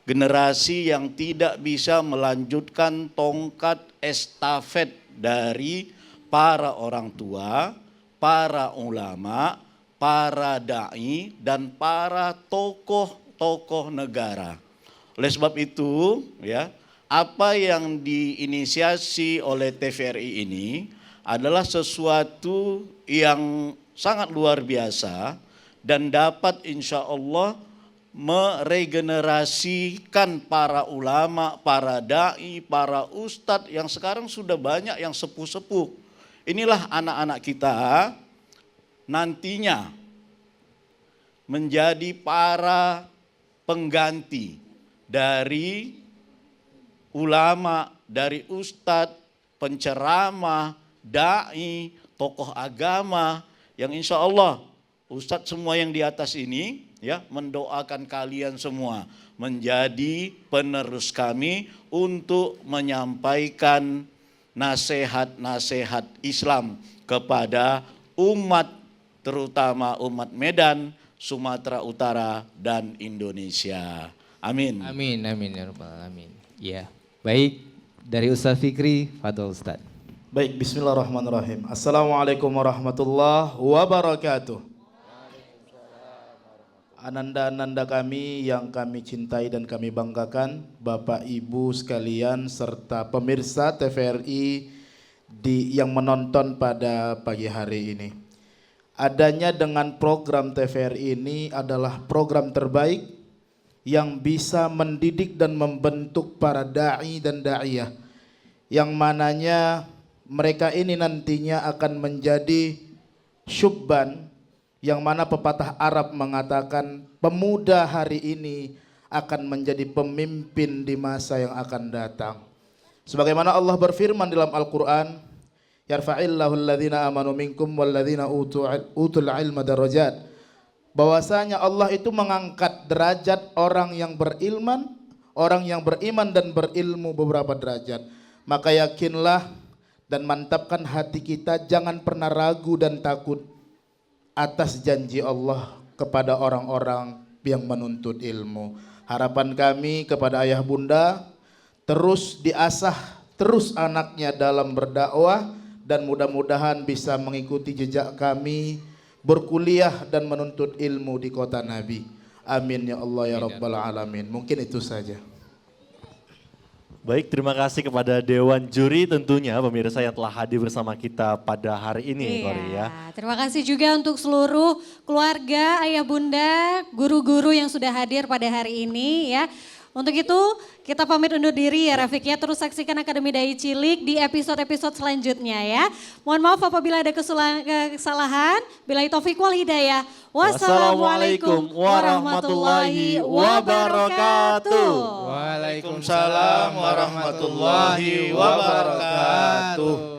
generasi yang tidak bisa melanjutkan tongkat estafet dari para orang tua, para ulama, para da'i, dan para tokoh-tokoh negara. Oleh sebab itu, ya, apa yang diinisiasi oleh TVRI ini adalah sesuatu yang sangat luar biasa dan dapat insya Allah meregenerasikan para ulama, para da'i, para ustadz yang sekarang sudah banyak yang sepuh-sepuh. Inilah anak-anak kita nantinya menjadi para pengganti dari ulama, dari ustadz, penceramah, da'i, tokoh agama yang insya Allah ustadz semua yang di atas ini ya mendoakan kalian semua menjadi penerus kami untuk menyampaikan nasihat-nasihat Islam kepada umat, terutama umat Medan, Sumatera Utara, dan Indonesia. Amin. Amin, amin ya rabbal alamin. Ya, baik, dari Ustadz Fikri, fadhol Ustadz. Baik, bismillahirrahmanirrahim. Assalamualaikum warahmatullahi wabarakatuh. Ananda-ananda kami yang kami cintai dan kami banggakan, Bapak Ibu sekalian serta pemirsa TVRI yang menonton pada pagi hari ini. Adanya dengan program TVRI ini adalah program terbaik yang bisa mendidik dan membentuk para da'i dan da'iyah, yang mananya mereka ini nantinya akan menjadi syubban, yang mana pepatah Arab mengatakan pemuda hari ini akan menjadi pemimpin di masa yang akan datang. Sebagaimana Allah berfirman dalam Al-Quran, yarfa'illahu alladhina amanu minkum walladhina utul ilma darajat. Bahwasanya Allah itu mengangkat derajat orang yang beriman dan berilmu beberapa derajat. Maka yakinlah dan mantapkan hati kita, jangan pernah ragu dan takut atas janji Allah kepada orang-orang yang menuntut ilmu. Harapan kami kepada ayah bunda, terus diasah terus anaknya dalam berdakwah, dan mudah-mudahan bisa mengikuti jejak kami berkuliah dan menuntut ilmu di kota Nabi. Amin ya Allah ya Rabbal Alamin. Mungkin itu saja. Baik, terima kasih kepada Dewan Juri tentunya pemirsa yang telah hadir bersama kita pada hari ini. Iya, terima kasih juga untuk seluruh keluarga, ayah bunda, guru-guru yang sudah hadir pada hari ini ya. Untuk itu kita pamit undur diri ya Rafiq ya. Terus saksikan Akademi Dai Cilik di episode-episode selanjutnya ya. Mohon maaf apabila ada kesalahan. Billahi taufiq wal hidayah. Wassalamualaikum warahmatullahi wabarakatuh. Waalaikumsalam warahmatullahi wabarakatuh.